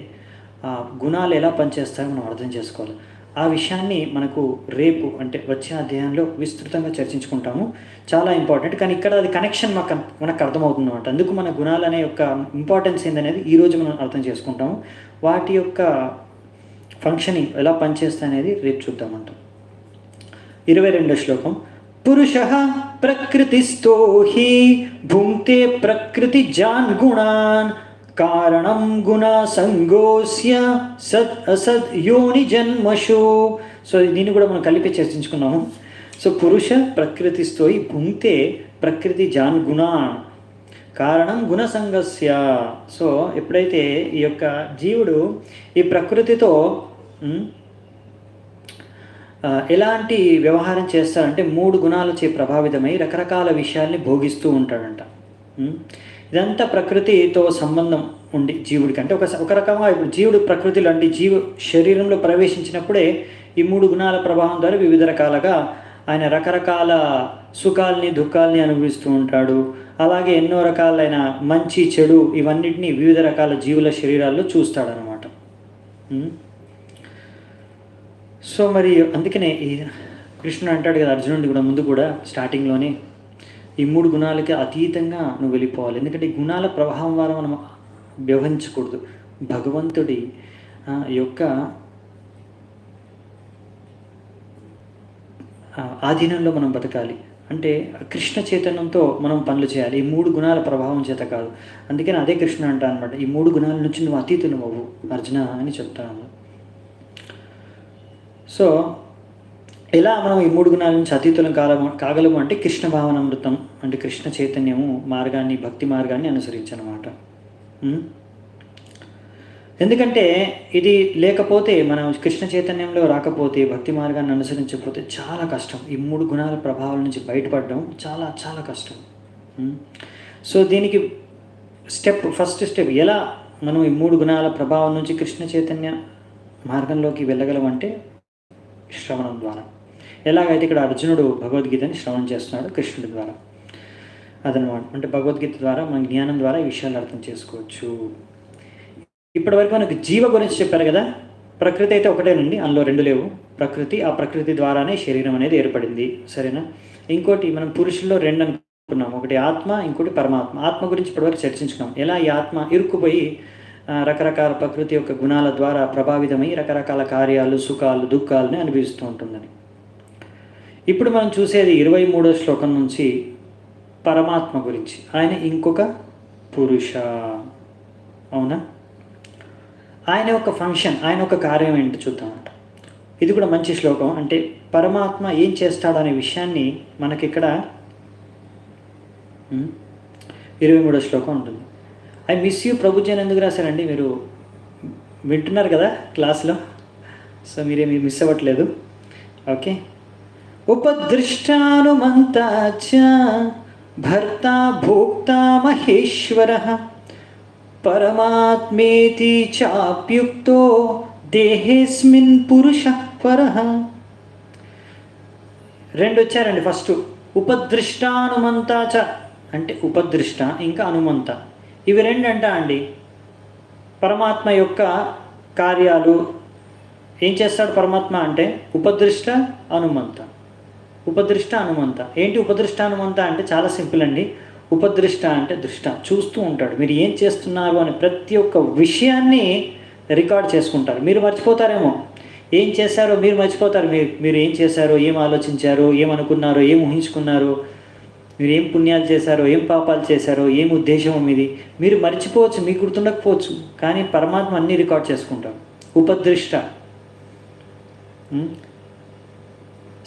గుణాలు ఎలా పనిచేస్తాయో మనం అర్థం చేసుకోవాలి. ఆ విషయాన్ని మనకు రేపు అంటే వచ్చే అధ్యాయంలో విస్తృతంగా చర్చించుకుంటాము. చాలా ఇంపార్టెంట్. కానీ ఇక్కడ అది కనెక్షన్ మనకు అర్థమవుతుంది అన్నమాట. అందుకు మన గుణాలు అనే యొక్క ఇంపార్టెన్స్ ఏందనేది ఈరోజు మనం అర్థం చేసుకుంటాము. వాటి యొక్క ఫంక్షనింగ్ ఎలా పనిచేస్తాయి అనేది రేపు చూద్దామంట. 22వ శ్లోకం. పురుషః ప్రకృతిస్థో హి భుంక్తే ప్రకృతిజాన్ గుణాన్ కారణం గుణ సంగోస్య సద్ అసద్ యోని జన్మషు. సో దీన్ని కూడా మనం కలిపి చర్చించుకున్నాము. సో పురుష ప్రకృతిస్థో హి భుంక్తే ప్రకృతి జాన్ గుణాన్ కారణం గుణసంగస్య. సో ఎప్పుడైతే ఈ యొక్క జీవుడు ఈ ప్రకృతితో ఎలాంటి వ్యవహారం చేస్తారంటే 3 గుణాలచే ప్రభావితమై రకరకాల విషయాల్ని భోగిస్తూ ఉంటాడంట. ఇదంతా ప్రకృతితో సంబంధం ఉండి జీవుడికి, అంటే ఒక రకంగా ఇప్పుడు జీవుడు ప్రకృతిలో అంటే శరీరంలో ప్రవేశించినప్పుడే ఈ 3 గుణాల ప్రభావం ద్వారా వివిధ రకాలుగా ఆయన రకరకాల సుఖాల్ని దుఃఖాల్ని అనుభవిస్తూ ఉంటాడు. అలాగే ఎన్నో రకాలైన మంచి చెడు ఇవన్నిటినీ వివిధ రకాల జీవుల శరీరాల్లో చూస్తాడనమాట. సో మరి అందుకనే ఈ కృష్ణుడు అంటాడు కదా అర్జునుడిని కూడా ముందు కూడా స్టార్టింగ్లోనే, ఈ 3 గుణాలకి అతీతంగా నువ్వు వెళ్ళిపోవాలి. ఎందుకంటే ఈ గుణాల ప్రభావం ద్వారా మనం వ్యవహరించకూడదు. భగవంతుడి యొక్క ఆధీనంలో మనం బతకాలి. అంటే కృష్ణ చైతన్యంతో మనం పనులు చేయాలి. ఈ 3 గుణాల ప్రభావం చేత కాదు. అందుకని అదే కృష్ణ అంటా అనమాట, ఈ 3 గుణాల నుంచి నువ్వు అతీతులు అవ్వు అర్జున అని చెప్తాను. సో ఎలా మనం ఈ 3 గుణాల నుంచి అతీతులం కాగలము అంటే కృష్ణ భావనామృతం అంటే కృష్ణ చైతన్యము మార్గాన్ని, భక్తి మార్గాన్ని అనుసరించనమాట. ఎందుకంటే ఇది లేకపోతే మనం కృష్ణ చైతన్యంలో రాకపోతే, భక్తి మార్గాన్ని అనుసరించకపోతే చాలా కష్టం. ఈ 3 గుణాల ప్రభావాల నుంచి బయటపడడం చాలా చాలా కష్టం. సో దీనికి ఫస్ట్ స్టెప్ ఎలా మనం ఈ 3 గుణాల ప్రభావం నుంచి కృష్ణ చైతన్య మార్గంలోకి వెళ్ళగలమంటే శ్రవణం ద్వారా. ఎలాగైతే ఇక్కడ అర్జునుడు భగవద్గీతని శ్రవణం చేస్తున్నాడు కృష్ణుడి ద్వారా, అదనమాట. అంటే భగవద్గీత ద్వారా మన జ్ఞానం ద్వారా ఈ విషయాలు అర్థం చేసుకోవచ్చు. ఇప్పటివరకు మనకు జీవ గురించి చెప్పారు కదా. ప్రకృతి అయితే ఒకటేనండి, అందులో 2 లేవు. ప్రకృతి, ఆ ప్రకృతి ద్వారానే శరీరం అనేది ఏర్పడింది, సరేనా. ఇంకోటి మనం పురుషుల్లో 2 అనుకున్నాం, ఒకటి ఆత్మ, ఇంకోటి పరమాత్మ. ఆత్మ గురించి ఇప్పటివరకు చర్చించుకున్నాం. ఎలా ఈ ఆత్మ ఇరుక్కుపోయి రకరకాల ప్రకృతి యొక్క గుణాల ద్వారా ప్రభావితమై రకరకాల కార్యాలు, సుఖాలు, దుఃఖాలని అనుభవిస్తూ ఉంటుందని. ఇప్పుడు మనం చూసేది 23వ శ్లోకం నుంచి పరమాత్మ గురించి. ఆయన ఇంకొక పురుష, అవునా. ఆయన యొక్క ఫంక్షన్, ఆయన యొక్క కార్యం ఏంటో చూద్దామంట. ఇది కూడా మంచి శ్లోకం. అంటే పరమాత్మ ఏం చేస్తాడు అనే విషయాన్ని మనకి ఇక్కడ 23వ శ్లోకం ఉంటుంది. ఐ మిస్ యూ ప్రభుజీ ఎందుకు రాశారండి? మీరు వింటున్నారు కదా క్లాస్లో, సో మీరేమి మిస్ అవ్వట్లేదు. ఓకే, ఉపదృష్టానుమంతా చ భర్త భోక్తా మహేశ్వరః పరమాత్మేతి చాప్యుక్తో దేహేస్మిన్ పురుషః పరః. రెండు వచ్చారండి. ఫస్ట్ ఉపదృష్టానుమంతా చ అంటే ఉపదృష్ట ఇంకా అనుమంత, ఇవి రెండు అంట అండి పరమాత్మ యొక్క కార్యాలు. ఏం చేస్తాడు పరమాత్మ అంటే ఉపదృష్ట అనుమంత. ఉపదృష్ట అనుమంత ఏంటి? ఉపదృష్ట అనుమంత అంటే చాలా సింపుల్ అండి. ఉపదృష్ట అంటే దృష్ట, చూస్తూ ఉంటాడు. మీరు ఏం చేస్తున్నారు అని ప్రతి ఒక్క విషయాన్ని రికార్డ్ చేసుకుంటారు. మీరు మర్చిపోతారేమో, ఏం చేశారో మీరు మర్చిపోతారు. మీరు ఏం చేశారో, ఏం ఆలోచించారో, ఏమనుకున్నారో, ఏం ఊహించుకున్నారో, మీరు ఏం పుణ్యాలు చేశారో, ఏం పాపాలు చేశారో, ఏం ఉద్దేశం మీది మీరు మర్చిపోవచ్చు, మీకు గుర్తుండకపోవచ్చు. కానీ పరమాత్మ అన్నీ రికార్డ్ చేసుకుంటారు. ఉపదృష్ట.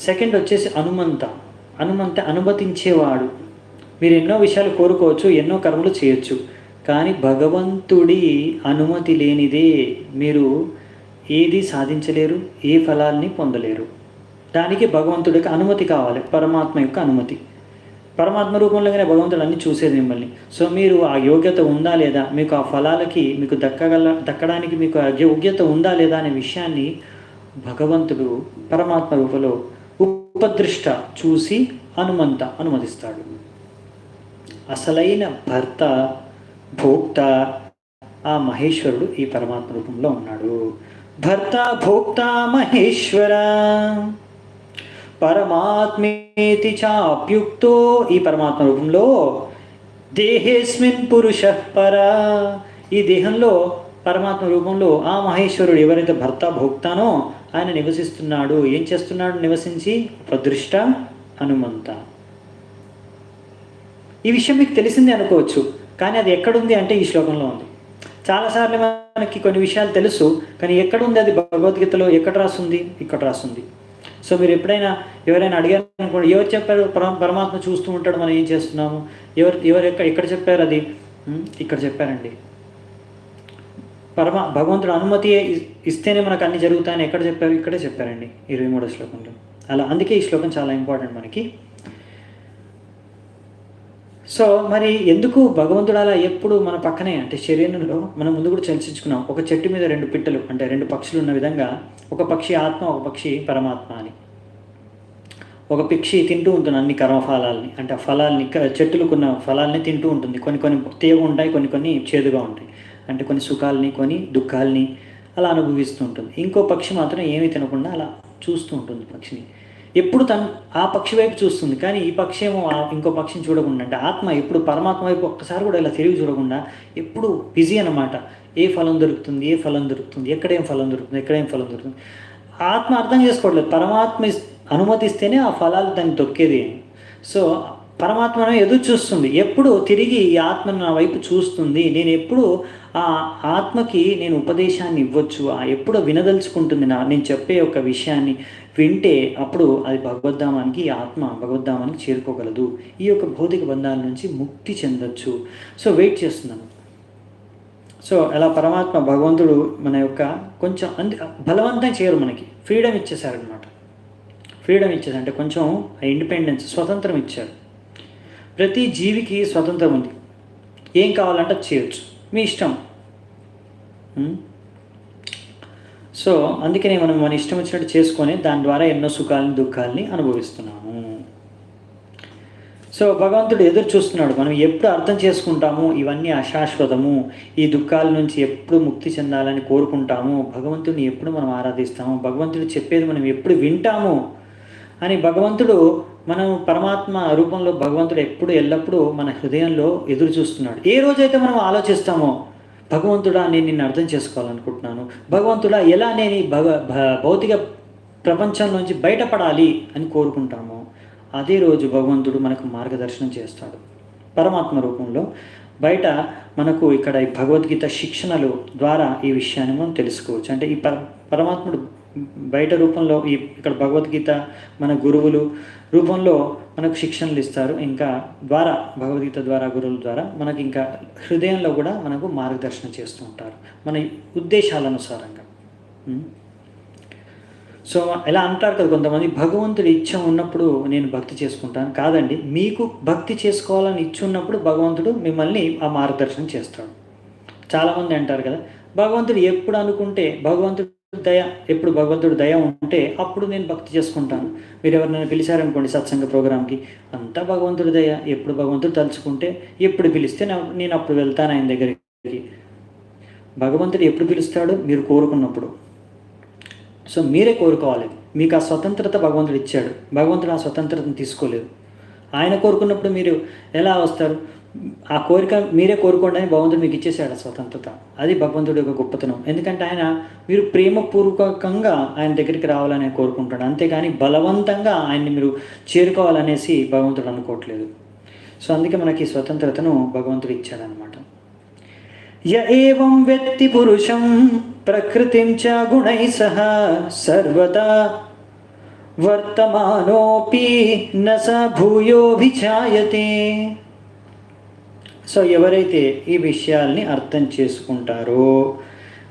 సెకండ్ వచ్చేసి అనుమంత. అనుమంత అనుమతించేవాడు. మీరు ఎన్నో విషయాలు కోరుకోవచ్చు, ఎన్నో కర్మలు చేయొచ్చు, కానీ భగవంతుడి అనుమతి లేనిదే మీరు ఏది సాధించలేరు, ఏ ఫలాల్ని పొందలేరు. దానికి భగవంతుడికి అనుమతి కావాలి, పరమాత్మ యొక్క అనుమతి. పరమాత్మ రూపంలోనే భగవంతుడు అన్నీ చూసేది మిమ్మల్ని. సో మీరు ఆ యోగ్యత ఉందా లేదా, మీకు ఆ ఫలాలకి మీకు దక్కడానికి మీకు ఆ యోగ్యత ఉందా లేదా అనే విషయాన్ని భగవంతుడు పరమాత్మ రూపంలో ఉపదృష్ట చూసి అనుమతిస్తాడు. అసలైన భర్త భోక్త ఆ మహేశ్వరుడు ఈ పరమాత్మ రూపంలో ఉన్నాడు. భర్త భోక్త మహేశ్వర పరమాత్మేతి చాప్యుక్తో ఈ పరమాత్మ రూపంలో దేహేస్మిన్ పురుషః పర ఈ దేహంలో పరమాత్మ రూపంలో ఆ మహేశ్వరుడు ఎవరైతే భర్త భోక్తానో ఆయన నివసిస్తున్నాడు. ఏం చేస్తున్నాడు నివసించి? ఉపదృష్ట అనుమంత. ఈ విషయం మీకు తెలిసిందే అనుకోవచ్చు, కానీ అది ఎక్కడుంది అంటే ఈ శ్లోకంలో ఉంది. చాలాసార్లు మనకి కొన్ని విషయాలు తెలుసు, కానీ ఎక్కడుంది అది భగవద్గీతలో ఎక్కడ రాస్తుంది? ఇక్కడ రాస్తుంది. సో మీరు ఎప్పుడైనా ఎవరైనా అడిగారు అనుకోండి, ఎవరు చెప్పారు పరమాత్మ చూస్తూ ఉంటాడు మనం ఏం చేస్తున్నాము, ఎవరు ఎక్కడ చెప్పారు? అది ఇక్కడ చెప్పారండి. భగవంతుడు అనుమతి ఇస్తేనే మనకు అన్ని జరుగుతాయని ఎక్కడ చెప్పారు? ఇక్కడే చెప్పారండి 23వ శ్లోకంలో. అలా అందుకే ఈ శ్లోకం చాలా ఇంపార్టెంట్ మనకి. సో మరి ఎందుకు భగవంతుడు అలా ఎప్పుడు మన పక్కనే అంటే శరీరంలో మనం ముందు కూడా చర్చించుకున్నాం, ఒక చెట్టు మీద రెండు పిట్టలు అంటే రెండు పక్షులు ఉన్న విధంగా ఒక పక్షి ఆత్మ, ఒక పక్షి పరమాత్మ అని. ఒక పక్షి తింటూ ఉంటుంది అన్ని కర్మఫలాల్ని, అంటే ఆ ఫలాల్ని చెట్టులకున్న ఫలాల్ని తింటూ ఉంటుంది. కొన్ని తీయగా ఉంటాయి, కొన్ని చేదుగా ఉంటాయి. అంటే కొన్ని సుఖాలని కొన్ని దుఃఖాలని అలా అనుభవిస్తూ ఉంటుంది. ఇంకో పక్షి మాత్రం ఏమీ తినకుండా అలా చూస్తూ ఉంటుంది పక్షిని. ఎప్పుడు తను ఆ పక్షి వైపు చూస్తుంది, కానీ ఈ పక్షి ఏమో ఇంకో పక్షిని చూడకుండా, అంటే ఆత్మ ఎప్పుడు పరమాత్మ వైపు ఒక్కసారి కూడా ఇలా తిరిగి చూడకుండా ఎప్పుడు బిజీ అన్నమాట. ఏ ఫలం దొరుకుతుంది, ఎక్కడేం ఫలం దొరుకుతుంది. ఆత్మ అర్థం చేసుకోవట్లేదు, పరమాత్మ అనుమతిస్తేనే ఆ ఫలాలు దాన్ని దొక్కేది. సో పరమాత్మ ఎదురు చూస్తుంది, ఎప్పుడు తిరిగి ఈ ఆత్మను నా వైపు చూస్తుంది, నేను ఎప్పుడు ఆ ఆత్మకి నేను ఉపదేశాన్ని ఇవ్వచ్చు, ఎప్పుడు వినదలుచుకుంటుంది నేను చెప్పే ఒక విషయాన్ని వింటే అప్పుడు అది భగవద్ధామానికి, ఈ ఆత్మ భగవద్ధామానికి చేరుకోగలదు, ఈ యొక్క భౌతిక బంధాల నుంచి ముక్తి చెందొచ్చు. సో వెయిట్ చేస్తున్నాను. సో అలా పరమాత్మ భగవంతుడు మన యొక్క కొంచెం బలవంతం చేయరు, మనకి ఫ్రీడమ్ ఇచ్చేసారనమాట. ఫ్రీడమ్ ఇచ్చేసారు అంటే కొంచెం ఇండిపెండెన్స్, స్వతంత్రం ఇచ్చారు. ప్రతి జీవికి స్వతంత్రం ఉంది, ఏం కావాలంటే చేయొచ్చు, మీ ఇష్టం. సో అందుకనే మనం మన ఇష్టం వచ్చినట్టు చేసుకొని దాని ద్వారా ఎన్నో సుఖాలని దుఃఖాలని అనుభవిస్తున్నాము. సో భగవంతుడు ఎదురు చూస్తున్నాడు, మనం ఎప్పుడు అర్థం చేసుకుంటాము ఇవన్నీ అశాశ్వతము, ఈ దుఃఖాల నుంచి ఎప్పుడు ముక్తి చెందాలని కోరుకుంటాము, భగవంతుడిని ఎప్పుడు మనం ఆరాధిస్తాము, భగవంతుడు చెప్పేది మనం ఎప్పుడు వింటాము అని భగవంతుడు, మనం పరమాత్మ రూపంలో భగవంతుడు ఎప్పుడు ఎల్లప్పుడూ మన హృదయంలో ఎదురు చూస్తున్నాడు. ఏ రోజైతే మనం ఆలోచిస్తామో భగవంతుడా నేను నిన్ను అర్థం చేసుకోవాలనుకుంటున్నాను, భగవంతుడా ఎలా నేను ఈ భౌతిక ప్రపంచంలోంచి బయటపడాలి అని కోరుకుంటామో అదే రోజు భగవంతుడు మనకు మార్గదర్శనం చేస్తాడు పరమాత్మ రూపంలో. బయట మనకు ఇక్కడ ఈ భగవద్గీత శిక్షణలు ద్వారా ఈ విషయాన్ని మనం తెలుసుకోవచ్చు. అంటే ఈ పరమాత్ముడు బయట రూపంలో ఇక్కడ భగవద్గీత మన గురువులు రూపంలో మనకు శిక్షణలు ఇస్తారు, ఇంకా ద్వారా భగవద్గీత ద్వారా గురువుల ద్వారా మనకి ఇంకా హృదయంలో కూడా మనకు మార్గదర్శనం చేస్తూ ఉంటారు మన ఉద్దేశాల అనుసారంగా. సో ఎలా అంటారు కదా కొంతమంది, భగవంతుడి ఇచ్చ ఉన్నప్పుడు నేను భక్తి చేసుకుంటాను. కాదండి, మీకు భక్తి చేసుకోవాలని ఇచ్చ ఉన్నప్పుడు భగవంతుడు మిమ్మల్ని ఆ మార్గదర్శనం చేస్తాడు. చాలామంది అంటారు కదా, భగవంతుడు ఎప్పుడు అనుకుంటే, భగవంతుడు దయ ఎప్పుడు భగవంతుడు దయ ఉంటే అప్పుడు నేను భక్తి చేసుకుంటాను. మీరు ఎవరినైనా పిలిచారనుకోండి సత్సంగ ప్రోగ్రామ్కి, అంతా భగవంతుడి దయ, ఎప్పుడు భగవంతుడు తలుచుకుంటే ఎప్పుడు పిలిస్తే నేను అప్పుడు వెళ్తాను ఆయన దగ్గరికి. భగవంతుడు ఎప్పుడు పిలుస్తాడు? మీరు కోరుకున్నప్పుడు. సో మీరే కోరుకోవాలి. మీకు ఆ స్వతంత్రత భగవంతుడు ఇచ్చాడు. భగవంతుడు ఆ స్వతంత్రతను తీసుకోలేదు. ఆయన కోరుకున్నప్పుడు మీరు ఎలా వస్తారు? ఆ కోరిక మీరే కోరుకోండి అని భగవంతుడు మీకు ఇచ్చేసాడు ఆ స్వతంత్రత. అది భగవంతుడి యొక్క గొప్పతనం. ఎందుకంటే ఆయన మీరు ప్రేమపూర్వకంగా ఆయన దగ్గరికి రావాలని కోరుకుంటాడు, అంతేగాని బలవంతంగా ఆయన్ని మీరు చేరుకోవాలనేసి భగవంతుడు అనుకోవట్లేదు. సో అందుకే మనకి స్వతంత్రతను భగవంతుడు ఇచ్చాడనమాట. య ఏవం వ్యక్తి పురుషం ప్రకృతిం చ గుణై సహ సర్వదా వర్తమానోపి న స భూయోభిచాయతే. సో ఎవరైతే ఈ విషయాల్ని అర్థం చేసుకుంటారో,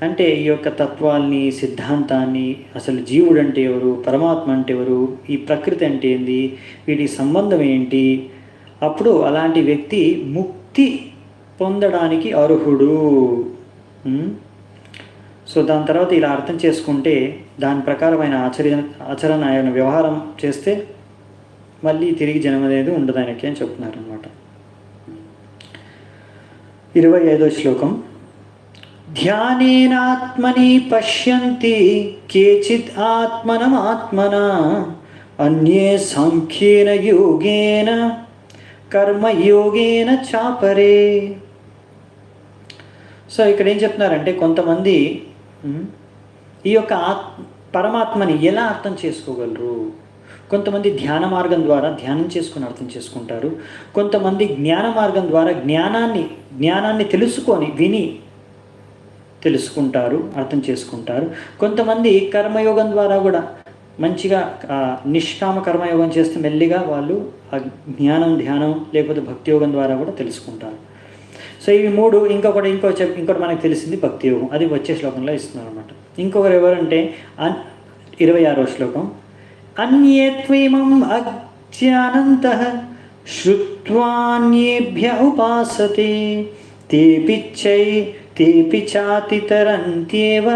అంటే ఈ యొక్క తత్వాల్ని, సిద్ధాంతాన్ని, అసలు జీవుడు అంటే ఎవరు, పరమాత్మ అంటే ఎవరు, ఈ ప్రకృతి అంటే ఏంది, వీటి సంబంధం ఏంటి, అప్పుడు అలాంటి వ్యక్తి ముక్తి పొందడానికి అర్హుడు. సో దాని తర్వాత ఇలా అర్థం చేసుకుంటే, దాని ప్రకారమైన ఆచరణ ఆయన వ్యవహారం చేస్తే మళ్ళీ తిరిగి జన్మ అనేది ఉండదు ఆయనకి అని చెప్తున్నారు అనమాట. 25వ శ్లోకం. ధ్యానేనాత్మని పశ్యంతి కేచిత్ ఆత్మనమాత్మనా అన్యే సాంఖ్యేన యోగేన కర్మయోగేన చాపరే. సో ఇక్కడ ఏం చెప్తున్నారంటే, కొంతమంది ఈ యొక్క పరమాత్మని ఎలా అర్థం చేసుకోగలరు? కొంతమంది ధ్యాన మార్గం ద్వారా ధ్యానం చేసుకొని అర్థం చేసుకుంటారు. కొంతమంది జ్ఞాన మార్గం ద్వారా జ్ఞానాన్ని తెలుసుకొని విని తెలుసుకుంటారు, అర్థం చేసుకుంటారు. కొంతమంది కర్మయోగం ద్వారా కూడా మంచిగా నిష్కామ కర్మయోగం చేస్తే మెల్లిగా వాళ్ళు ఆ ధ్యానం లేకపోతే భక్తి యోగం ద్వారా కూడా తెలుసుకుంటారు. సో ఇవి మూడు. ఇంకోటి మనకు తెలిసింది భక్తి యోగం, అది వచ్చే శ్లోకంలో ఇస్తున్నారు అనమాట. ఇంకొకరు ఎవరంటే 26వ శ్లోకం. అన్యే త్వేమం అజ్ఞానంతః శ్రుత్వాన్యేభ్య ఉపాసతే తేపి చాతితరంత్యేవ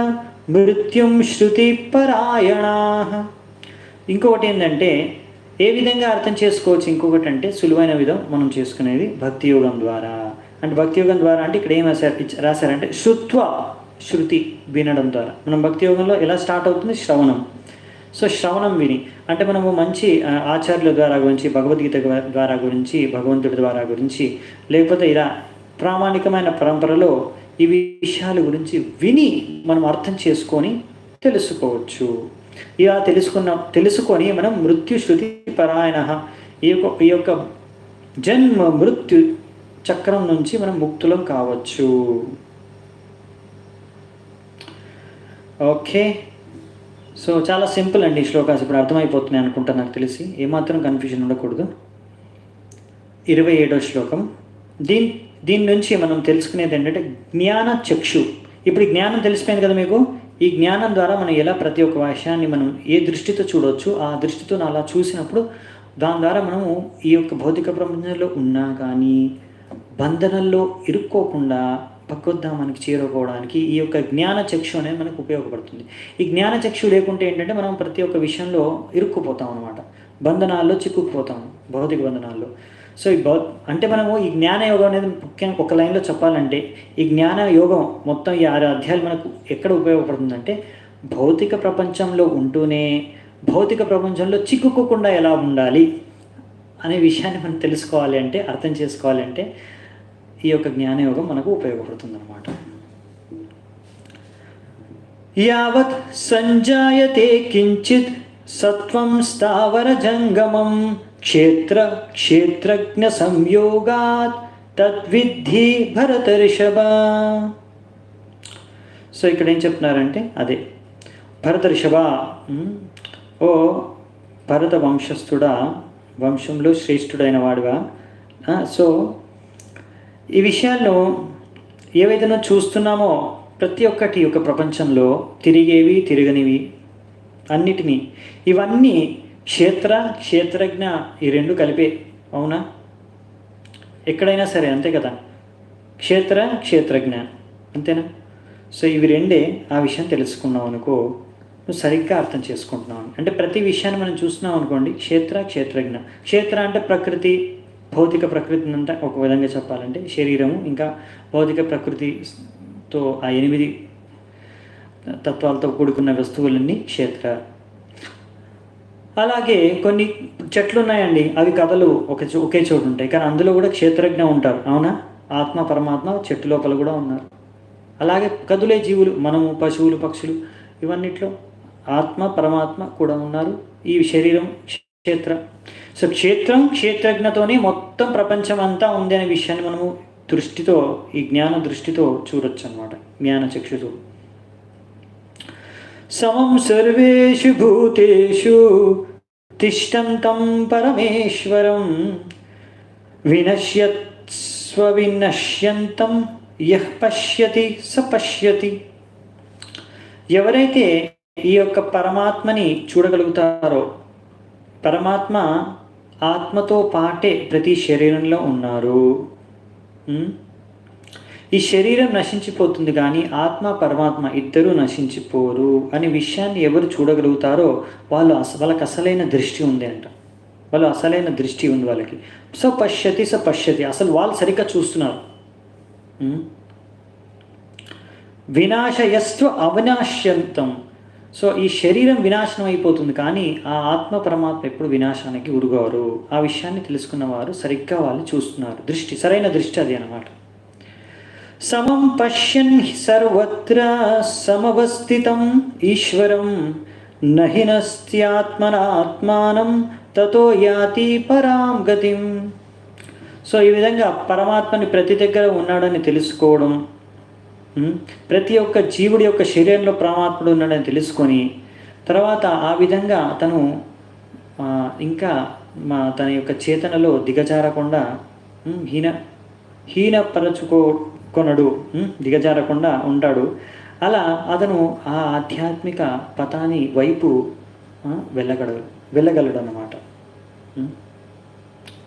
మృత్యుం శృతి పరాయణాః. ఇంకొకటి ఏంటంటే, ఏ విధంగా అర్థం చేసుకోవచ్చు? ఇంకొకటి అంటే సులువైన విధం మనం చేసుకునేది భక్తి యోగం ద్వారా. అంటే భక్తి యోగం ద్వారా అంటే ఇక్కడ ఏం రాశారంటే శృతి వినడం ద్వారా. మనం భక్తి యోగంలో ఎలా స్టార్ట్ అవుతుంది? శ్రవణం. సో శ్రవణం విని, అంటే మనము మంచి ఆచార్యుల ద్వారా గురించి, భగవద్గీత ద్వారా గురించి, భగవంతుడి ద్వారా గురించి, లేకపోతే ఇలా ప్రామాణికమైన పరంపరలో ఈ విషయాల గురించి విని మనం అర్థం చేసుకొని తెలుసుకోవచ్చు. ఇలా తెలుసుకొని మనం మృత్యు శృతి పరాయణ, ఈ యొక్క జన్మ మృత్యు చక్రం నుంచి మనం ముక్తులం కావచ్చు. ఓకే, సో చాలా సింపుల్ అండి ఈ శ్లోకాలు. ఇప్పుడు అర్థమైపోతున్నాయి అనుకుంటా, నాకు తెలిసి ఏమాత్రం కన్ఫ్యూజన్ ఉండకూడదు. 27వ శ్లోకం. దీని నుంచి మనం తెలుసుకునేది ఏంటంటే జ్ఞాన చక్షు. ఇప్పుడు ఈ జ్ఞానం తెలిసిపోయింది కదా మీకు. ఈ జ్ఞానం ద్వారా మనం ఎలా ప్రతి ఒక్క విషయాన్ని మనం ఏ దృష్టితో చూడవచ్చు, ఆ దృష్టితో అలా చూసినప్పుడు దాని ద్వారా మనము ఈ యొక్క భౌతిక ప్రపంచంలో ఉన్నా కానీ బంధనల్లో ఇరుక్కోకుండా భగవద్ధామానికి చేరుకోవడానికి ఈ యొక్క జ్ఞాన చక్షు అనేది మనకు ఉపయోగపడుతుంది. ఈ జ్ఞాన చక్షు లేకుంటే ఏంటంటే మనం ప్రతి ఒక్క విషయంలో ఇరుక్కుపోతాం అనమాట, బంధనాల్లో చిక్కుకుపోతాం, భౌతిక బంధనాల్లో. సో అంటే మనము ఈ జ్ఞాన యోగం అనేది ముఖ్యంగా ఒక లైన్లో చెప్పాలంటే, ఈ జ్ఞాన యోగం మొత్తం ఈ 6 అధ్యాయాలు మనకు ఎక్కడ ఉపయోగపడుతుందంటే, భౌతిక ప్రపంచంలో ఉంటూనే భౌతిక ప్రపంచంలో చిక్కుకోకుండా ఎలా ఉండాలి అనే విషయాన్ని మనం తెలుసుకోవాలి అంటే, అర్థం చేసుకోవాలి అంటే ఈ యొక్క జ్ఞానయోగం మనకు ఉపయోగపడుతుంది అన్నమాట. యావత్ సంజాయతే కించిత్ సత్వం స్థావర జంగమం క్షేత్రజ్ఞ సంయోగాత్ తద్విద్ధి భరతర్షభ. సో ఇక్కడ ఏం చెప్తున్నారంటే, అదే భరతర్షభ, ఓ భరత వంశస్థుడా, వంశంలో శ్రేష్ఠుడైన వాడుగా. సో ఈ విషయాల్లో ఏవైతే చూస్తున్నామో ప్రతి ఒక్కటి యొక్క ప్రపంచంలో తిరిగేవి, తిరగనివి, అన్నిటినీ. ఇవన్నీ క్షేత్ర క్షేత్రజ్ఞ ఈ రెండు కలిపే. అవునా? ఎక్కడైనా సరే అంతే కదా, క్షేత్ర క్షేత్రజ్ఞ అంతేనా? సో ఇవి రెండే. ఆ విషయం తెలుసుకున్నావు అనుకో, నువ్వు సరిగ్గా అర్థం చేసుకుంటున్నావు. అంటే ప్రతి విషయాన్ని మనం చూస్తున్నాం అనుకోండి, క్షేత్ర క్షేత్రజ్ఞ. క్షేత్ర అంటే ప్రకృతి, భౌతిక ప్రకృతిని అంతా ఒక విధంగా చెప్పాలంటే శరీరము, ఇంకా భౌతిక ప్రకృతితో ఆ 8 తత్వాలతో కూడుకున్న వస్తువులన్నీ క్షేత్ర. అలాగే కొన్ని చెట్లు ఉన్నాయండి, అవి కథలు ఒకే చోటు ఉంటాయి, కానీ అందులో కూడా క్షేత్రజ్ఞ ఉంటారు. అవునా? ఆత్మ పరమాత్మ చెట్టు లోపల కూడా ఉన్నారు. అలాగే కదులే జీవులు, మనము, పశువులు, పక్షులు, ఇవన్నిట్లో ఆత్మ పరమాత్మ కూడా ఉన్నారు. ఈ శరీరం క్షేత్ర. సో క్షేత్రం క్షేత్రజ్ఞతోనే మొత్తం ప్రపంచం అంతా ఉంది అనే విషయాన్ని మనము దృష్టితో, ఈ జ్ఞాన దృష్టితో చూడొచ్చు అనమాట, జ్ఞాన చక్షుతో. సమం సర్వేషు భూతేషు తిష్టంతం పరమేశ్వరం వినశ్యత్స్వవినశ్యంతం యః పశ్యతి స పశ్యతి. ఎవరైతే ఈ యొక్క పరమాత్మని చూడగలుగుతారో, పరమాత్మ ఆత్మతో పాటే ప్రతి శరీరంలో ఉన్నారు. ఈ శరీరం నశించిపోతుంది కానీ ఆత్మ పరమాత్మ ఇద్దరూ నశించిపోరు అనే విషయాన్ని ఎవరు చూడగలుగుతారో వాళ్ళకి అసలైన దృష్టి ఉంది అంట. వాళ్ళు అసలైన దృష్టి ఉంది వాళ్ళకి. స పశ్యతి స పశ్యతి, అసలు వాళ్ళు సరిగ్గా చూస్తున్నారు. వినాశయస్వ అవినాశ్యంతం. సో ఈ శరీరం వినాశనం అయిపోతుంది కానీ ఆ ఆత్మ పరమాత్మ ఎప్పుడు వినాశానికి ఉరుగారు. ఆ విషయాన్ని తెలుసుకున్న వారు సరిగ్గా వాళ్ళు చూస్తున్నారు. దృష్టి, సరైన దృష్టి అది అన్నమాట. సమం పశ్యన్ సర్వత్ర సమవస్థితం ఈశ్వరం నహినస్త్యాత్మనాత్మానం తతో యాతి పరాం గతిం. సో ఈ విధంగా పరమాత్మని ప్రతి దగ్గర ఉన్నాడని తెలుసుకోవడం, ప్రతి ఒక్క జీవుడి యొక్క శరీరంలో పరమాత్ముడు ఉన్నాడని తెలుసుకొని తర్వాత ఆ విధంగా తను ఇంకా తన యొక్క చేతనలో దిగజారకుండా హీనపరచుకొనడు, దిగజారకుండా ఉంటాడు. అలా అతను ఆ ఆధ్యాత్మిక పథాన్ని వైపు వెళ్ళగలడు అన్నమాట.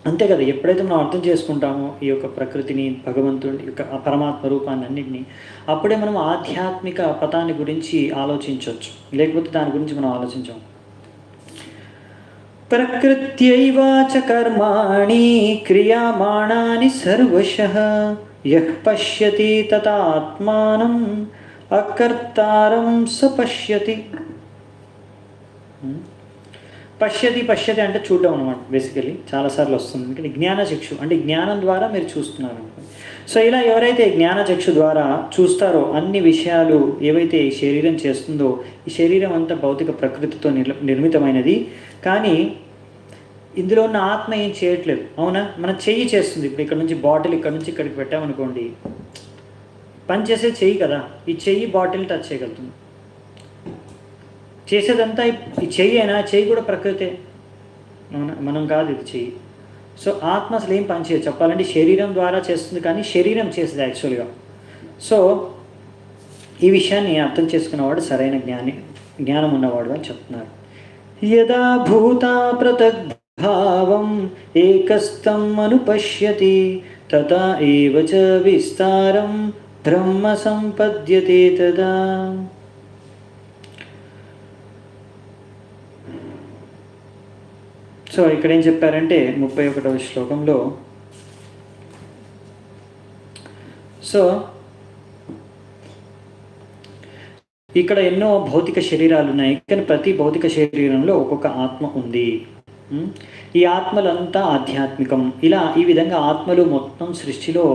అంతే కదా, ఎప్పుడైతే మనం అర్థం చేసుకుంటామో ఈ యొక్క ప్రకృతిని, భగవంతుడి యొక్క పరమాత్మ రూపాన్ని అన్నింటినీ, అప్పుడే మనం ఆధ్యాత్మిక పథాన్ని గురించి ఆలోచించవచ్చు. లేకపోతే దాని గురించి మనం ఆలోచించాం. ప్రకృత్యైవ చ కర్మాణి క్రియామాణాని సర్వశః యః పశ్యతి తదాత్మానం అకర్తారం స పశ్యతి. పశ్యతి అంటే చూడడం అనమాట. బేసికలీ చాలాసార్లు వస్తుంది. ఎందుకంటే జ్ఞానచక్షు అంటే జ్ఞానం ద్వారా మీరు చూస్తున్నారు. సో ఇలా ఎవరైతే జ్ఞానచక్షు ద్వారా చూస్తారో అన్ని విషయాలు ఏవైతే ఈ శరీరం చేస్తుందో, ఈ శరీరం అంతా భౌతిక ప్రకృతితో నిర్మితమైనది. కానీ ఇందులో ఉన్న ఆత్మ ఏం చేయట్లేదు. అవునా? మన చెయ్యి చేస్తుంది. ఇప్పుడు ఇక్కడ నుంచి బాటిల్ ఇక్కడ నుంచి ఇక్కడికి పెట్టామనుకోండి, పని చేసే చెయ్యి కదా. ఈ చెయ్యి బాటిల్ టచ్ చేయగలుగుతుంది. చేసేదంతా ఈ చెయ్యి అయినా, చెయ్యి కూడా ప్రకృతే. అవునా? మనం కాదు ఇది చెయ్యి. సో ఆత్మ అసలు ఏం పని చేయదు చెప్పాలంటే, శరీరం ద్వారా చేస్తుంది కానీ శరీరం చేస్తుంది యాక్చువల్గా. సో ఈ విషయాన్ని అర్థం చేసుకున్నవాడు సరైన జ్ఞానం ఉన్నవాడు అని చెప్తున్నారు. యదా భూతా పృథగ్భావం ఏకస్థం అనుపశ్యతి తదా ఏవ చ విస్తారం బ్రహ్మ సంపద్యతే తదా. సో ఇక్కడ ఏం చెప్పారంటే 31వ శ్లోకంలో, సో ఇక్కడ ఎన్నో భౌతిక శరీరాలు ఉన్నాయి, కానీ ప్రతి భౌతిక శరీరంలో ఒక్కొక్క ఆత్మ ఉంది. ఈ ఆత్మలంతా ఆధ్యాత్మికం. ఈ విధంగా ఆత్మలు మొత్తం సృష్టిలో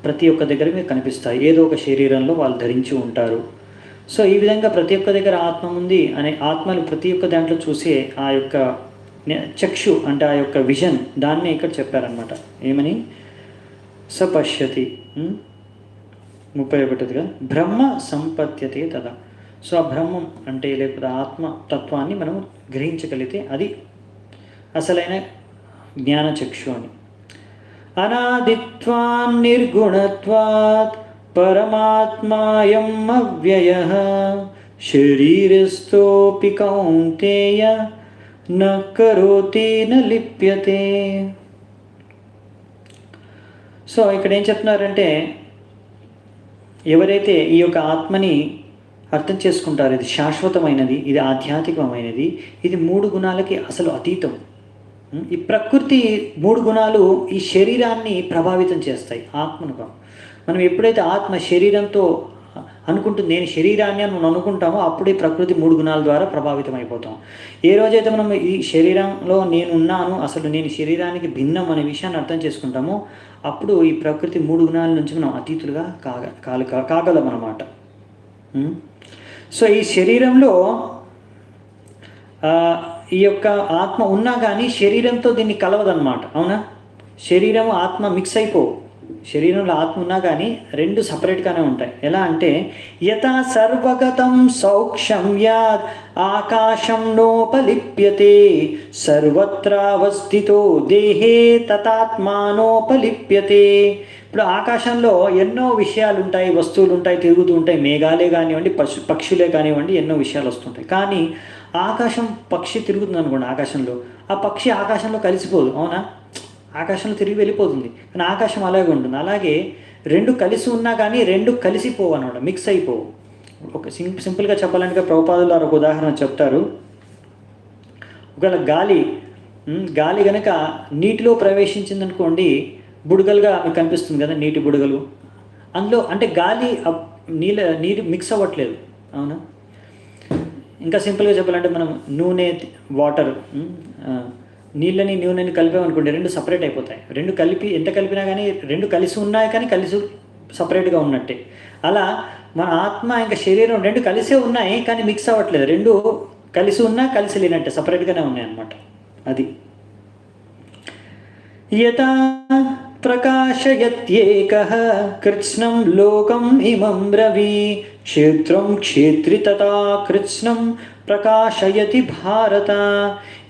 ప్రతి ఒక్క దగ్గర మీకు కనిపిస్తాయి. ఏదో ఒక శరీరంలో వాళ్ళు ధరించి ఉంటారు. సో ఈ విధంగా ప్రతి ఒక్క దగ్గర ఆత్మ ఉంది అనే ఆత్మలు ప్రతి ఒక్క దాంట్లో చూసే ఆ యొక్క చక్షు అంటే ఆ యొక్క విజన్, దాన్నే ఇక్కడ చెప్పారనమాట. ఏమని? సపశ్యతి 31గా బ్రహ్మ సంపద్యతే తదా. సో ఆ బ్రహ్మం అంటే లేకపోతే ఆత్మ తత్వాన్ని మనం గ్రహించగలిగితే అది అసలైన జ్ఞానచక్షు అని. అనాదిత్వాన్ నిర్గుణత్వాత్ పరమాత్మాయం అవ్యయః శరీరస్థోపి కౌంతేయ న కరోతి న లిప్యతే. సో ఇక్కడ ఏం చెప్తున్నారంటే, ఎవరైతే ఈ యొక్క ఆత్మని అర్థం చేసుకుంటారో ఇది శాశ్వతమైనది, ఇది ఆధ్యాత్మికమైనది, ఇది 3 గుణాలకి అసలు అతీతం. ఈ ప్రకృతి 3 గుణాలు ఈ శరీరాన్ని ప్రభావితం చేస్తాయి ఆత్మను. మనం ఎప్పుడైతే ఆత్మ శరీరంతో అనుకుంటుంది, నేను శరీరాన్ని అని మనం అనుకుంటామో అప్పుడే ప్రకృతి 3 గుణాల ద్వారా ప్రభావితం అయిపోతాం. ఏ రోజైతే మనం ఈ శరీరంలో నేను ఉన్నాను, అసలు నేను శరీరానికి భిన్నం అనే విషయాన్ని అర్థం చేసుకుంటామో అప్పుడు ఈ ప్రకృతి 3 గుణాల నుంచి మనం అతీతులుగా కాగలం అన్నమాట. సో ఈ శరీరంలో ఈ యొక్క ఆత్మ ఉన్నా కానీ శరీరంతో దీన్ని కలవదన్నమాట. అవునా? శరీరం ఆత్మ మిక్స్ అయిపోవు. శరీరంలో ఆత్మ ఉన్నా కానీ 2 సపరేట్గానే ఉంటాయి. ఎలా అంటే, యథా సర్వగతం సౌక్షం యాద్ ఆకాశం నోపలిప్యతే సర్వత్రావస్థితో దేహే తతాత్మానోపలిప్యతే. ఇప్పుడు ఆకాశంలో ఎన్నో విషయాలు ఉంటాయి, వస్తువులు ఉంటాయి, తిరుగుతూ ఉంటాయి. మేఘాలే కానివ్వండి, పక్షులే కానివ్వండి, ఎన్నో విషయాలు వస్తుంటాయి. కానీ ఆకాశం, పక్షి తిరుగుతుంది అనుకోండి ఆకాశంలో, ఆ పక్షి ఆకాశంలో కలిసిపోదు. అవునా? ఆకాశంలో తిరిగి వెళ్ళిపోతుంది. కానీ ఆకాశం అలాగే ఉంటుంది. అలాగే 2 కలిసి ఉన్నా కానీ 2 కలిసిపోవు అన్నమాట, మిక్స్ అయిపోవు. ఒక సింపుల్గా చెప్పాలంటే ప్రభుపాదులు ఒక ఉదాహరణ చెప్తారు. ఒకవేళ గాలి కనుక నీటిలో ప్రవేశించిందనుకోండి, బుడగలుగా మీకు కనిపిస్తుంది కదా, నీటి బుడగలు. అందులో అంటే గాలి నీరు మిక్స్ అవ్వట్లేదు. అవునా? ఇంకా సింపుల్గా చెప్పాలంటే మనం నూనె, వాటర్, నూనెని కలిపామనుకోండి, 2 సపరేట్ అయిపోతాయి. 2 కలిపి ఎంత కలిపినా కానీ 2 కలిసి ఉన్నాయి కానీ కలిసి సపరేట్గా ఉన్నట్టే. అలా మన ఆత్మ ఇంకా శరీరం 2 కలిసే ఉన్నాయి కానీ మిక్స్ అవ్వట్లేదు. 2 కలిసి ఉన్నా కలిసి లేనట్టే, సపరేట్గానే ఉన్నాయి అన్నమాట. అది యథా ప్రకాశయత్యేకః కృత్స్నం లోకం ఇమం రవి క్షేత్రం క్షేత్రి తథా కృత్స్నం ప్రకాశయతి భారత.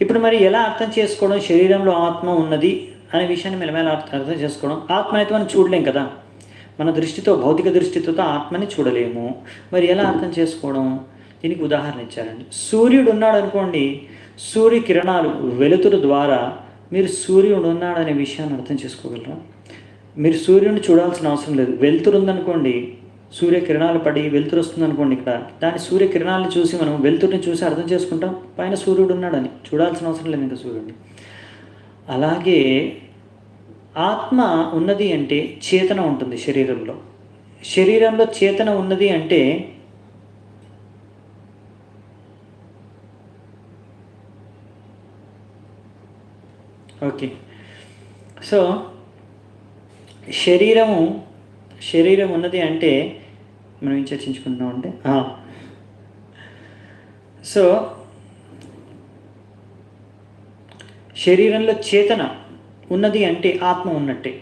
ఇప్పుడు మరి ఎలా అర్థం చేసుకోవడం శరీరంలో ఆత్మ ఉన్నది అనే విషయాన్ని మనం ఎలా అర్థం చేసుకోవడం? ఆత్మ అయితే మనం చూడలేం కదా, మన దృష్టితో, భౌతిక దృష్టితో ఆత్మని చూడలేము. మరి ఎలా అర్థం చేసుకోవడం? దీనికి ఉదాహరణ ఇచ్చారండి. సూర్యుడు ఉన్నాడు అనుకోండి, సూర్యకిరణాలు, వెలుతురు ద్వారా మీరు సూర్యుడు ఉన్నాడనే విషయాన్ని అర్థం చేసుకోగలరా? మీరు సూర్యుడిని చూడాల్సిన అవసరం లేదు. వెలుతురు ఉందనుకోండి, సూర్యకిరణాలు పడి వెలుతురు వస్తుంది అనుకోండి, ఇక్కడ దాని సూర్యకిరణాలను చూసి మనం వెలుతురుని చూసి అర్థం చేసుకుంటాం పైన సూర్యుడు ఉన్నాడని. చూడాల్సిన అవసరం లేదు ఇంకా సూర్యుడిని. అలాగే ఆత్మ ఉన్నది అంటే చేతన ఉంటుంది శరీరంలో. శరీరంలో చేతన ఉన్నది అంటే ఓకే. సో శరీరం ఉన్నది అంటే మనం ఏం చర్చించుకుంటున్నాం అంటే, సో శరీరంలో చేతన ఉన్నది అంటే ఆత్మ ఉన్నట్టే.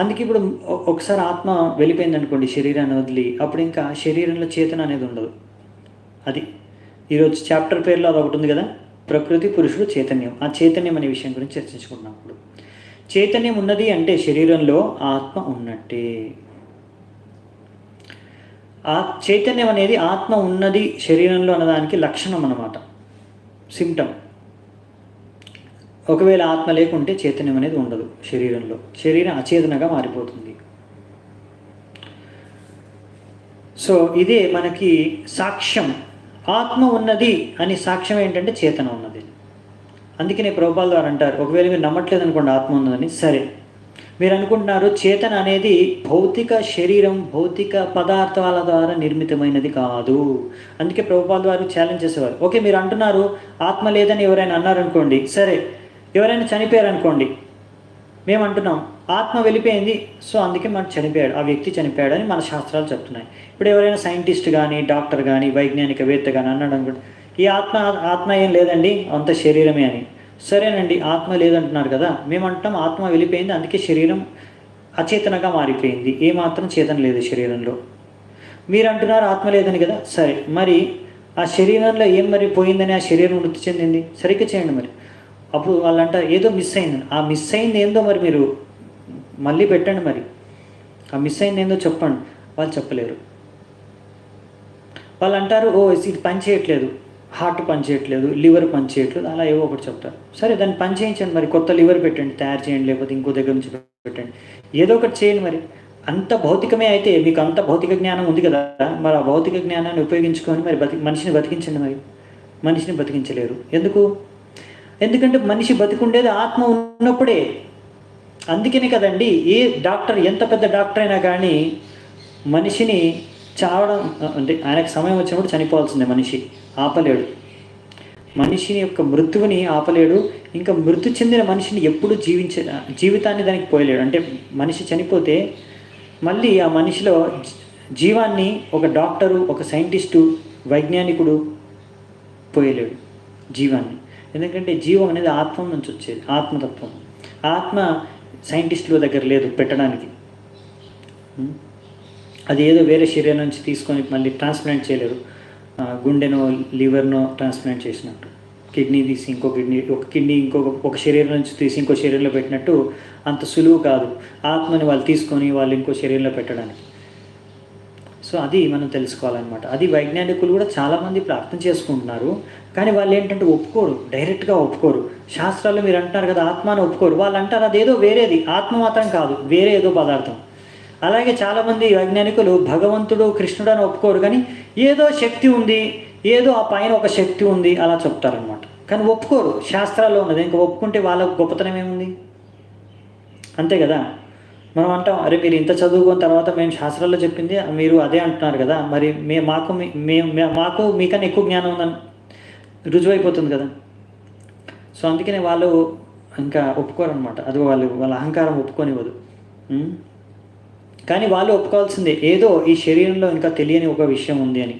అందుకే ఇప్పుడు ఒకసారి ఆత్మ వెళ్ళిపోయింది అనుకోండి శరీరాన్ని వదిలి, అప్పుడు ఇంకా శరీరంలో చేతన అనేది ఉండదు. అది ఈరోజు చాప్టర్ పేరులో అది ఒకటి ఉంది కదా, ప్రకృతి, పురుషుడు, చైతన్యం. ఆ చైతన్యం అనే విషయం గురించి చర్చించుకున్నప్పుడు చైతన్యం ఉన్నది అంటే శరీరంలో ఆత్మ ఉన్నట్టే. ఆ చైతన్యం అనేది ఆత్మ ఉన్నది శరీరంలో అన్నదానికి లక్షణం అన్నమాట, సిమ్టమ్. ఒకవేళ ఆత్మ లేకుంటే చైతన్యం అనేది ఉండదు శరీరంలో, శరీరం అచేతనగా మారిపోతుంది. సో ఇదే మనకి సాక్ష్యం, ఆత్మ ఉన్నది అని సాక్ష్యం ఏంటంటే చేతన ఉన్నది. అందుకనే ప్రభుపాల్ గారు అంటారు, ఒకవేళ మీరు నమ్మట్లేదు అనుకోండి ఆత్మ ఉన్నదని, సరే మీరు అనుకుంటున్నారు చేతన అనేది భౌతిక శరీరం, భౌతిక పదార్థాల ద్వారా నిర్మితమైనది కాదు. అందుకే ప్రభుపాల్ గారు ఛాలెంజ్ చేసేవారు. ఓకే, మీరు అంటున్నారు ఆత్మ లేదని ఎవరైనా అన్నారనుకోండి, సరే ఎవరైనా చనిపోయారు అనుకోండి, మేము అంటున్నాం ఆత్మ వెళ్ళిపోయింది, సో అందుకే మనకు చనిపోయాడు, ఆ వ్యక్తి చనిపోయాడు అని మన శాస్త్రాలు చెప్తున్నాయి. ఇప్పుడు ఎవరైనా సైంటిస్ట్ కానీ, డాక్టర్ కానీ, వైజ్ఞానికవేత్త కానీ అన్నాడు అనుకోండి, ఈ ఆత్మ ఏం లేదండి, అంత శరీరమే అని. సరేనండి, ఆత్మ లేదంటున్నారు కదా, మేము అంటాం ఆత్మ వెళ్ళిపోయింది, అందుకే శరీరం అచేతనగా మారిపోయింది, ఏమాత్రం చేతన లేదు శరీరంలో. మీరు అంటున్నారు ఆత్మ లేదని కదా, సరే మరి ఆ శరీరంలో ఏం మరి పోయిందని ఆ శరీరం వృత్తి చెందింది, సరిగ్గా చేయండి. మరి అప్పుడు వాళ్ళంట ఏదో మిస్ అయిందని, ఆ మిస్ అయింది ఏందో మరి మీరు మళ్ళీ పెట్టండి, మరి ఆ మిస్ అయింది ఏందో చెప్పండి. వాళ్ళు చెప్పలేరు. వాళ్ళు అంటారు, ఓ ఇది పని చేయట్లేదు, హార్ట్ పని చేయట్లేదు, లివర్ పని చేయట్లేదు, అలా ఏవో ఒకటి చెప్తారు. సరే దాన్ని పని చేయించండి, మరి కొత్త లివర్ పెట్టండి, తయారు చేయండి, లేకపోతే ఇంకో దగ్గర నుంచి పెట్టండి, ఏదో ఒకటి చేయండి. మరి అంత భౌతికమే అయితే, మీకు అంత భౌతిక జ్ఞానం ఉంది కదా, మరి ఆ భౌతిక జ్ఞానాన్ని ఉపయోగించుకొని మరి మనిషిని బతికించండి. మరి మనిషిని బతికించలేరు. ఎందుకంటే మనిషి బతికుండేది ఆత్మ ఉన్నప్పుడే. అందుకనే కదండి, ఏ డాక్టర్, ఎంత పెద్ద డాక్టర్ అయినా కానీ మనిషిని చావడం అంటే ఆయనకు సమయం వచ్చినప్పుడు చనిపోవాల్సిందే. మనిషి ఆపలేడు, మనిషిని యొక్క మృత్యువుని ఆపలేడు. ఇంకా మృతి చెందిన మనిషిని ఎప్పుడు జీవితాన్ని దానికి పోయలేడు. అంటే మనిషి చనిపోతే మళ్ళీ ఆ మనిషిలో జీవాన్ని ఒక డాక్టరు, ఒక సైంటిస్టు, వైజ్ఞానికుడు పోయలేడు జీవాన్ని. ఎందుకంటే జీవం అనేది ఆత్మ నుంచి వచ్చేది, ఆత్మతత్వం. ఆత్మ సైంటిస్టుల దగ్గర లేదు పెట్టడానికి. అది ఏదో వేరే శరీరం నుంచి తీసుకొని మళ్ళీ ట్రాన్స్ప్లాంట్ చేయలేరు. గుండెనో లివర్నో ట్రాన్స్ప్లాంట్ చేసినట్టు, కిడ్నీ తీసి ఇంకో కిడ్నీ, ఒక కిడ్నీ ఒక శరీరం నుంచి తీసి ఇంకో శరీరంలో పెట్టినట్టు అంత సులువు కాదు ఆత్మని వాళ్ళు తీసుకొని వాళ్ళు ఇంకో శరీరంలో పెట్టడానికి. సో అది మనం తెలుసుకోవాలన్నమాట. అది వైజ్ఞానికులు కూడా చాలామంది ఇప్పుడు అర్థం చేసుకుంటున్నారు. కానీ వాళ్ళు ఏంటంటే ఒప్పుకోరు, డైరెక్ట్గా ఒప్పుకోరు. శాస్త్రాల్లో మీరు అంటున్నారు కదా ఆత్మని ఒప్పుకోరు. వాళ్ళు అంటారు అదేదో వేరేది, ఆత్మ మాత్రం కాదు, వేరే ఏదో పదార్థం. అలాగే చాలామంది వైజ్ఞానికులు భగవంతుడు, కృష్ణుడు అని ఒప్పుకోరు, కానీ ఏదో శక్తి ఉంది, ఏదో ఆ పైన ఒక శక్తి ఉంది అలా చెప్తారనమాట. కానీ ఒప్పుకోరు, శాస్త్రాల్లో ఉన్నది. ఇంకా ఒప్పుకుంటే వాళ్ళ గొప్పతనం ఏముంది? అంతే కదా. మనం అంటాం, అరే మీరు ఇంత చదువుకున్న తర్వాత మేము శాస్త్రాల్లో చెప్పింది మీరు అదే అంటున్నారు కదా, మరి మాకు మీకన్నా ఎక్కువ జ్ఞానం ఉందని రుజువైపోతుంది కదా. సో అందుకనే వాళ్ళు ఇంకా ఒప్పుకోరనమాట. అది వాళ్ళ అహంకారం ఒప్పుకొనివ్వదు. కానీ వాళ్ళు ఒప్పుకోవాల్సిందే, ఏదో ఈ శరీరంలో ఇంకా తెలియని ఒక విషయం ఉంది అని.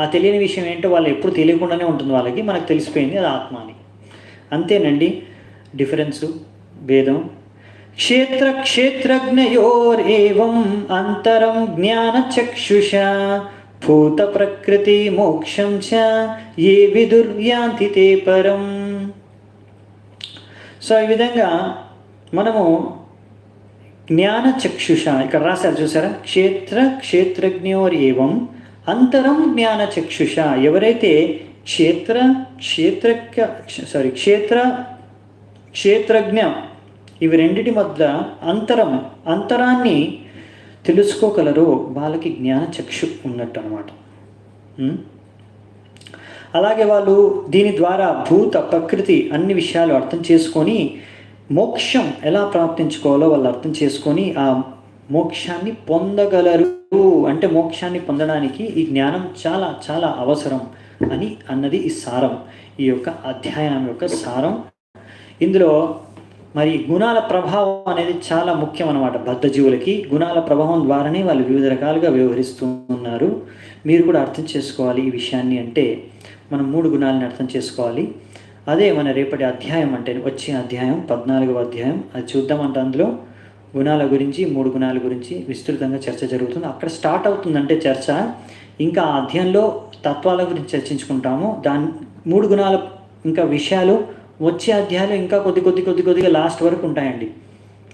ఆ తెలియని విషయం ఏంటో వాళ్ళు ఎప్పుడు తెలియకుండానే ఉంటుంది వాళ్ళకి, మనకు తెలిసిపోయింది అది ఆత్మ అని. అంతేనండి డిఫరెన్సు, భేదం. క్షేత్రజ్ఞయోరేవం అంతరం జ్ఞానచక్షుషా భూత ప్రకృతి మోక్షం చ ఏ విదుర్యాంతి తే పరం. సో ఈ విధంగా మనము జ్ఞానచక్షుష ఇక్కడ రాశారు చూసారా, క్షేత్రజ్ఞోరేవం అంతరం జ్ఞానచక్షుష. ఎవరైతే క్షేత్రజ్ఞ ఇవి రెండిటి మధ్య అంతరాన్ని తెలుసుకోగలరో వాళ్ళకి జ్ఞానచక్షు ఉన్నట్టు అనమాట. అలాగే వాళ్ళు దీని ద్వారా భూత ప్రకృతి అన్ని విషయాలు అర్థం చేసుకొని మోక్షం ఎలా ప్రాప్తించుకోవాలో వాళ్ళు అర్థం చేసుకొని ఆ మోక్షాన్ని పొందగలరు. అంటే మోక్షాన్ని పొందడానికి ఈ జ్ఞానం చాలా చాలా అవసరం అని అన్నది ఈ సారం, ఈ యొక్క అధ్యాయం యొక్క సారం. ఇందులో మరి గుణాల ప్రభావం అనేది చాలా ముఖ్యం అన్నమాట. బద్ధజీవులకి గుణాల ప్రభావం ద్వారానే వాళ్ళు వివిధ రకాలుగా వ్యవహరిస్తూ ఉన్నారు. మీరు కూడా అర్థం చేసుకోవాలి ఈ విషయాన్ని. అంటే మనం 3 గుణాలను అర్థం చేసుకోవాలి. అదే మన రేపటి అధ్యాయం, అంటే వచ్చే అధ్యాయం 14వ అధ్యాయం. అది చూద్దామంటే అందులో గుణాల గురించి, 3 గుణాల గురించి విస్తృతంగా చర్చ జరుగుతుంది. అక్కడ స్టార్ట్ అవుతుందంటే చర్చ. ఇంకా ఆ అధ్యాయంలో తత్వాల గురించి చర్చించుకుంటాము. 3 గుణాల ఇంకా విషయాలు వచ్చే అధ్యాయాలు ఇంకా కొద్దిగా లాస్ట్ వరకు ఉంటాయండి.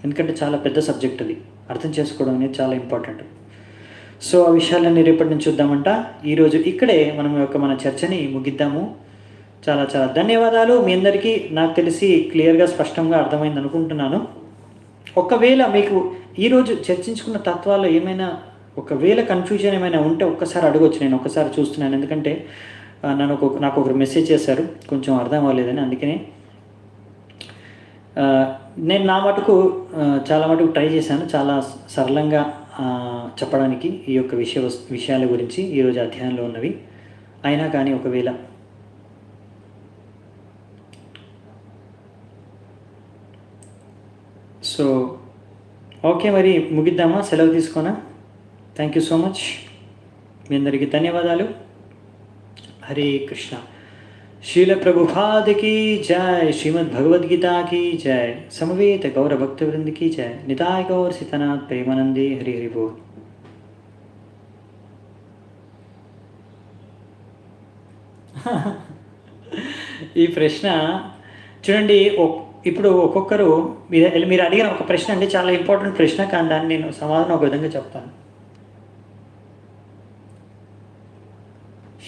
ఎందుకంటే చాలా పెద్ద సబ్జెక్ట్ అది, అర్థం చేసుకోవడం అనేది చాలా ఇంపార్టెంట్. సో ఆ విషయాలన్నీ రేపటి నుంచి చూద్దామంట. ఈరోజు ఇక్కడే మన చర్చని ముగిద్దాము. చాలా చాలా ధన్యవాదాలు మీ అందరికీ. నాకు తెలిసి క్లియర్గా స్పష్టంగా అర్థమైంది అనుకుంటున్నాను. ఒకవేళ మీకు ఈరోజు చర్చించుకున్న తత్వాల్లో ఏమైనా ఒకవేళ కన్ఫ్యూజన్ ఏమైనా ఉంటే ఒక్కసారి అడగొచ్చు. నేను ఒక్కసారి చూస్తున్నాను, ఎందుకంటే నాకు ఒకరు మెసేజ్ చేశారు కొంచెం అర్థం అవ్వలేదని. అందుకనే నేను నా మటుకు చాలా మటుకు ట్రై చేశాను చాలా సరళంగా చెప్పడానికి ఈ యొక్క విషయాల గురించి ఈరోజు అధ్యాయంలో ఉన్నవి. అయినా కానీ ఒకవేళ సో ఓకే, మరి ముగిద్దామా? సెలవు తీసుకోనా? Thank you so much. మీ అందరికీ ధన్యవాదాలు. हरे कृष्णा. शील प्रभुपाद की जय. श्रीमद् भगवद गीता की जय. समवेत गौर भक्तवृंद की जय. निताय गौर सीतानाथ प्रेमानंदे. हरि हरि बोल. ఈ ప్రశ్న చూడండి, ఇప్పుడు ఒక్కొక్కరు మీరు అడిగిన ఒక ప్రశ్న అంటే చాలా ఇంపార్టెంట్ ప్రశ్న, కానీ దాన్ని నేను సమాధానం ఒక విధంగా చెప్తాను.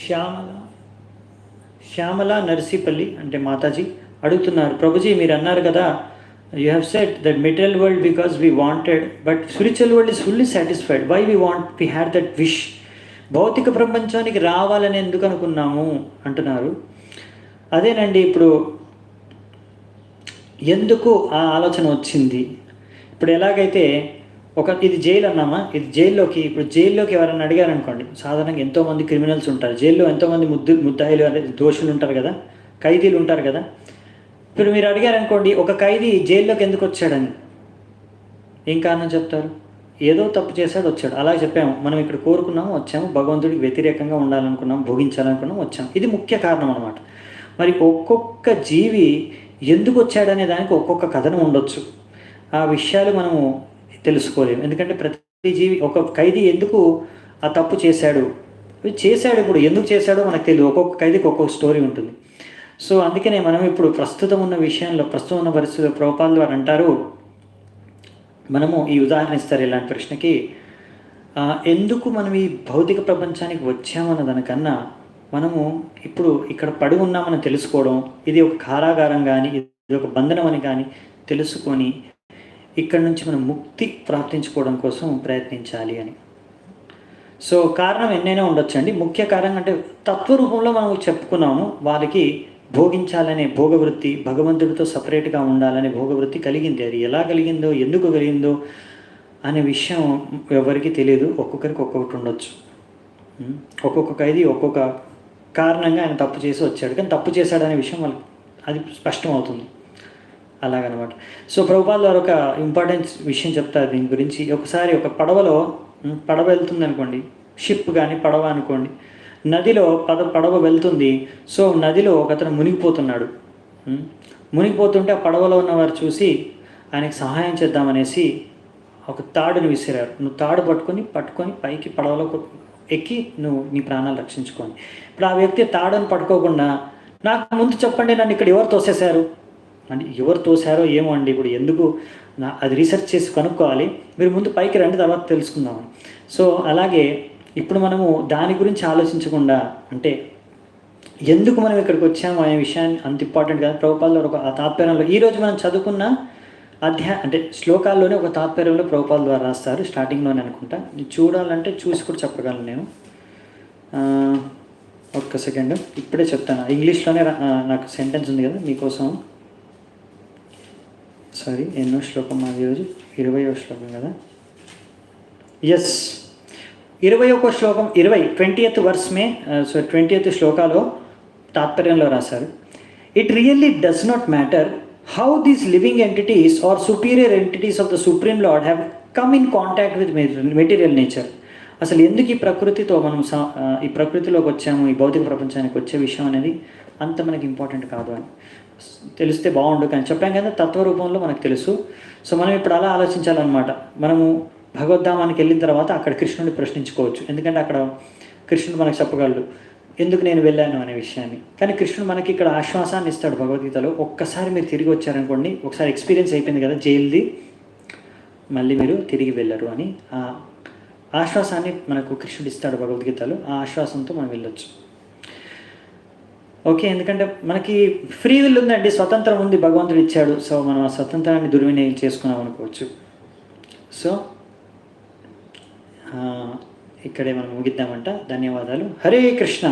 శ్యామల శ్యామల నర్సీపల్లి అంటే మాతాజీ అడుగుతున్నారు, ప్రభుజీ మీరు అన్నారు కదా, you have set that material world because we wanted but spiritual world is fully satisfied, why we had that wish. భౌతిక ప్రపంచానికి రావాలని ఎందుకు అనుకున్నాము అంటున్నారు. అదేనండి, ఇప్పుడు ఎందుకు ఆ ఆలోచన వచ్చింది? ఇప్పుడు ఎలాగైతే ఇది జైలు అన్నామా, ఇది జైల్లోకి ఎవరైనా అడిగారనుకోండి, సాధారణంగా ఎంతోమంది క్రిమినల్స్ ఉంటారు జైల్లో, ఎంతోమంది ముద్దాయిలు అనే దోషులు ఉంటారు కదా, ఖైదీలు ఉంటారు కదా. ఇప్పుడు మీరు అడిగారనుకోండి, ఒక ఖైదీ జైల్లోకి ఎందుకు వచ్చాడని, ఏం కారణం చెప్తారు? ఏదో తప్పు చేశాడు వచ్చాడు, అలా చెప్పాము. మనం ఇక్కడ కోరుకున్నాము వచ్చాము, భగవంతుడికి వ్యతిరేకంగా ఉండాలనుకున్నాం, భోగించాలనుకున్నాం వచ్చాము, ఇది ముఖ్య కారణం అనమాట. మరి ఒక్కొక్క జీవి ఎందుకు వచ్చాడనే దానికి ఒక్కొక్క కథనం ఉండొచ్చు. ఆ విషయాలు మనము తెలుసుకోలేము, ఎందుకంటే ప్రతి జీవి, ఒక ఖైదీ ఎందుకు ఆ తప్పు చేశాడు, ఇప్పుడు ఎందుకు చేశాడో మనకు తెలియదు. ఒక్కొక్క ఖైదీకి ఒక్కొక్క స్టోరీ ఉంటుంది. సో అందుకనే మనం ఇప్పుడు ప్రస్తుతం ఉన్న పరిస్థితుల్లో ప్రభుపాదులు వారు అంటారు, మనము ఈ ఉదాహరణ ఇస్తారు ఇలాంటి ప్రశ్నకి, ఎందుకు మనం ఈ భౌతిక ప్రపంచానికి వచ్చామన్న దానికన్నా మనము ఇప్పుడు ఇక్కడ పడి ఉన్నామని తెలుసుకోవడం, ఇది ఒక కారాగారం కానీ ఇది ఒక బంధనం అని కానీ తెలుసుకొని ఇక్కడ నుంచి మనం ముక్తి ప్రాప్తించుకోవడం కోసం ప్రయత్నించాలి అని. సో కారణం ఎన్నైనా ఉండొచ్చండి. ముఖ్య కారణం అంటే తత్వరూపంలో మనం చెప్పుకున్నాము, వాళ్ళకి భోగించాలనే భోగవృత్తి, భగవంతుడితో సపరేట్గా ఉండాలనే భోగవృత్తి కలిగింది. అది ఎలా కలిగిందో, ఎందుకు కలిగిందో అనే విషయం ఎవరికి తెలియదు. ఒక్కొక్కరికి ఒక్కొక్కటి ఉండొచ్చు. ఒక్కొక్క ఖైదీ ఒక్కొక్క కారణంగా ఆయన తప్పు చేసి వచ్చాడు, కానీ తప్పు చేశాడనే విషయం వాళ్ళకి అది స్పష్టం అవుతుంది. అలాగనమాట. సో ప్రభుపాదులు వారు ఒక ఇంపార్టెంట్ విషయం చెప్తారు దీని గురించి. ఒకసారి ఒక పడవ వెళ్తుంది అనుకోండి, షిప్ కానీ పడవ అనుకోండి, నదిలో పడవ వెళ్తుంది. సో నదిలో ఒకతను మునిగిపోతున్నాడు. మునిగిపోతుంటే ఆ పడవలో ఉన్నవారు చూసి ఆయనకు సహాయం చేద్దామనేసి ఒక తాడుని విసిరారు. నువ్వు తాడు పట్టుకొని పైకి పడవలో ఎక్కి నువ్వు నీ ప్రాణాలు రక్షించుకోండి. ఇప్పుడు ఆ వ్యక్తి తాడుని పట్టుకోకుండా, నాకు ముందు చెప్పండి నన్ను ఇక్కడ ఎవరు తోసేశారు అంటే, ఎవరు తోసారో ఏమో అండి, ఇప్పుడు ఎందుకు అది రీసెర్చ్ చేసి కనుక్కోవాలి, మీరు ముందు పైకి రండి తర్వాత తెలుసుకుందాం. సో అలాగే ఇప్పుడు మనము దాని గురించి ఆలోచించకుండా, అంటే ఎందుకు మనం ఇక్కడికి వచ్చాము అనే విషయాన్ని అంత ఇంపార్టెంట్ కాదు. ప్రభుపాదులు ఒక తాత్పర్యంలో ఈరోజు మనం చదువుకున్న అంటే శ్లోకాల్లోనే ఒక తాత్పర్యంలో ప్రభుపాదుల ద్వారా రాస్తారు, స్టార్టింగ్లోనే అనుకుంటా. చూడాలంటే చూసి కూడా చెప్పగలను నేను. ఒక్క సెకండ్, ఇప్పుడే చెప్తాను. ఇంగ్లీష్లోనే నాకు సెంటెన్స్ ఉంది కదా మీకోసం. సారీ, ఎన్నో శ్లోకం మాది ఈరోజు? 20వ శ్లోకం కదా. ఎస్, 21వ శ్లోకం, 20th వర్స్ మే 20th శ్లోకాలో తాత్పర్యంలో రాశారు, it really does not matter how these living entities or superior entities of the Supreme Lord have come in contact with material nature. అసలు ఎందుకు ఈ ప్రకృతితో మనం ఈ ప్రకృతిలోకి వచ్చాము, ఈ భౌతిక ప్రపంచానికి వచ్చే విషయం అనేది అంత మనకి ఇంపార్టెంట్ కాదు అని తెలిస్తే బాగుండు. కానీ చెప్పాం కదా, తత్వరూపంలో మనకు తెలుసు. సో మనం ఇప్పుడు అలా ఆలోచించాలన్నమాట. మనము భగవద్ధామానికి వెళ్ళిన తర్వాత అక్కడ కృష్ణుడిని ప్రశ్నించుకోవచ్చు, ఎందుకంటే అక్కడ కృష్ణుడు మనకు చెప్పగలడు ఎందుకు నేను వెళ్ళాను అనే విషయాన్ని. కానీ కృష్ణుడు మనకి ఇక్కడ ఆశ్వాసాన్ని ఇస్తాడు భగవద్గీతలో. ఒక్కసారి మీరు తిరిగి వచ్చారనుకోండి, ఒకసారి ఎక్స్పీరియన్స్ అయిపోయింది కదా జైలుది, మళ్ళీ మీరు తిరిగి వెళ్ళరు అని ఆ ఆశ్వాసాన్ని మనకు కృష్ణుడు ఇస్తాడు భగవద్గీతలో. ఆ ఆశ్వాసంతో మనం వెళ్ళొచ్చు. ఓకే, ఎందుకంటే మనకి ఫ్రీ విల్ ఉందండి, స్వతంత్రం ఉంది, భగవంతుడు ఇచ్చాడు. సో మనం ఆ స్వతంత్రాన్ని దుర్వినియోగం చేసుకున్నాం అనుకోవచ్చు. సో ఇక్కడే మనం ముగిద్దామంట. ధన్యవాదాలు. హరే కృష్ణ.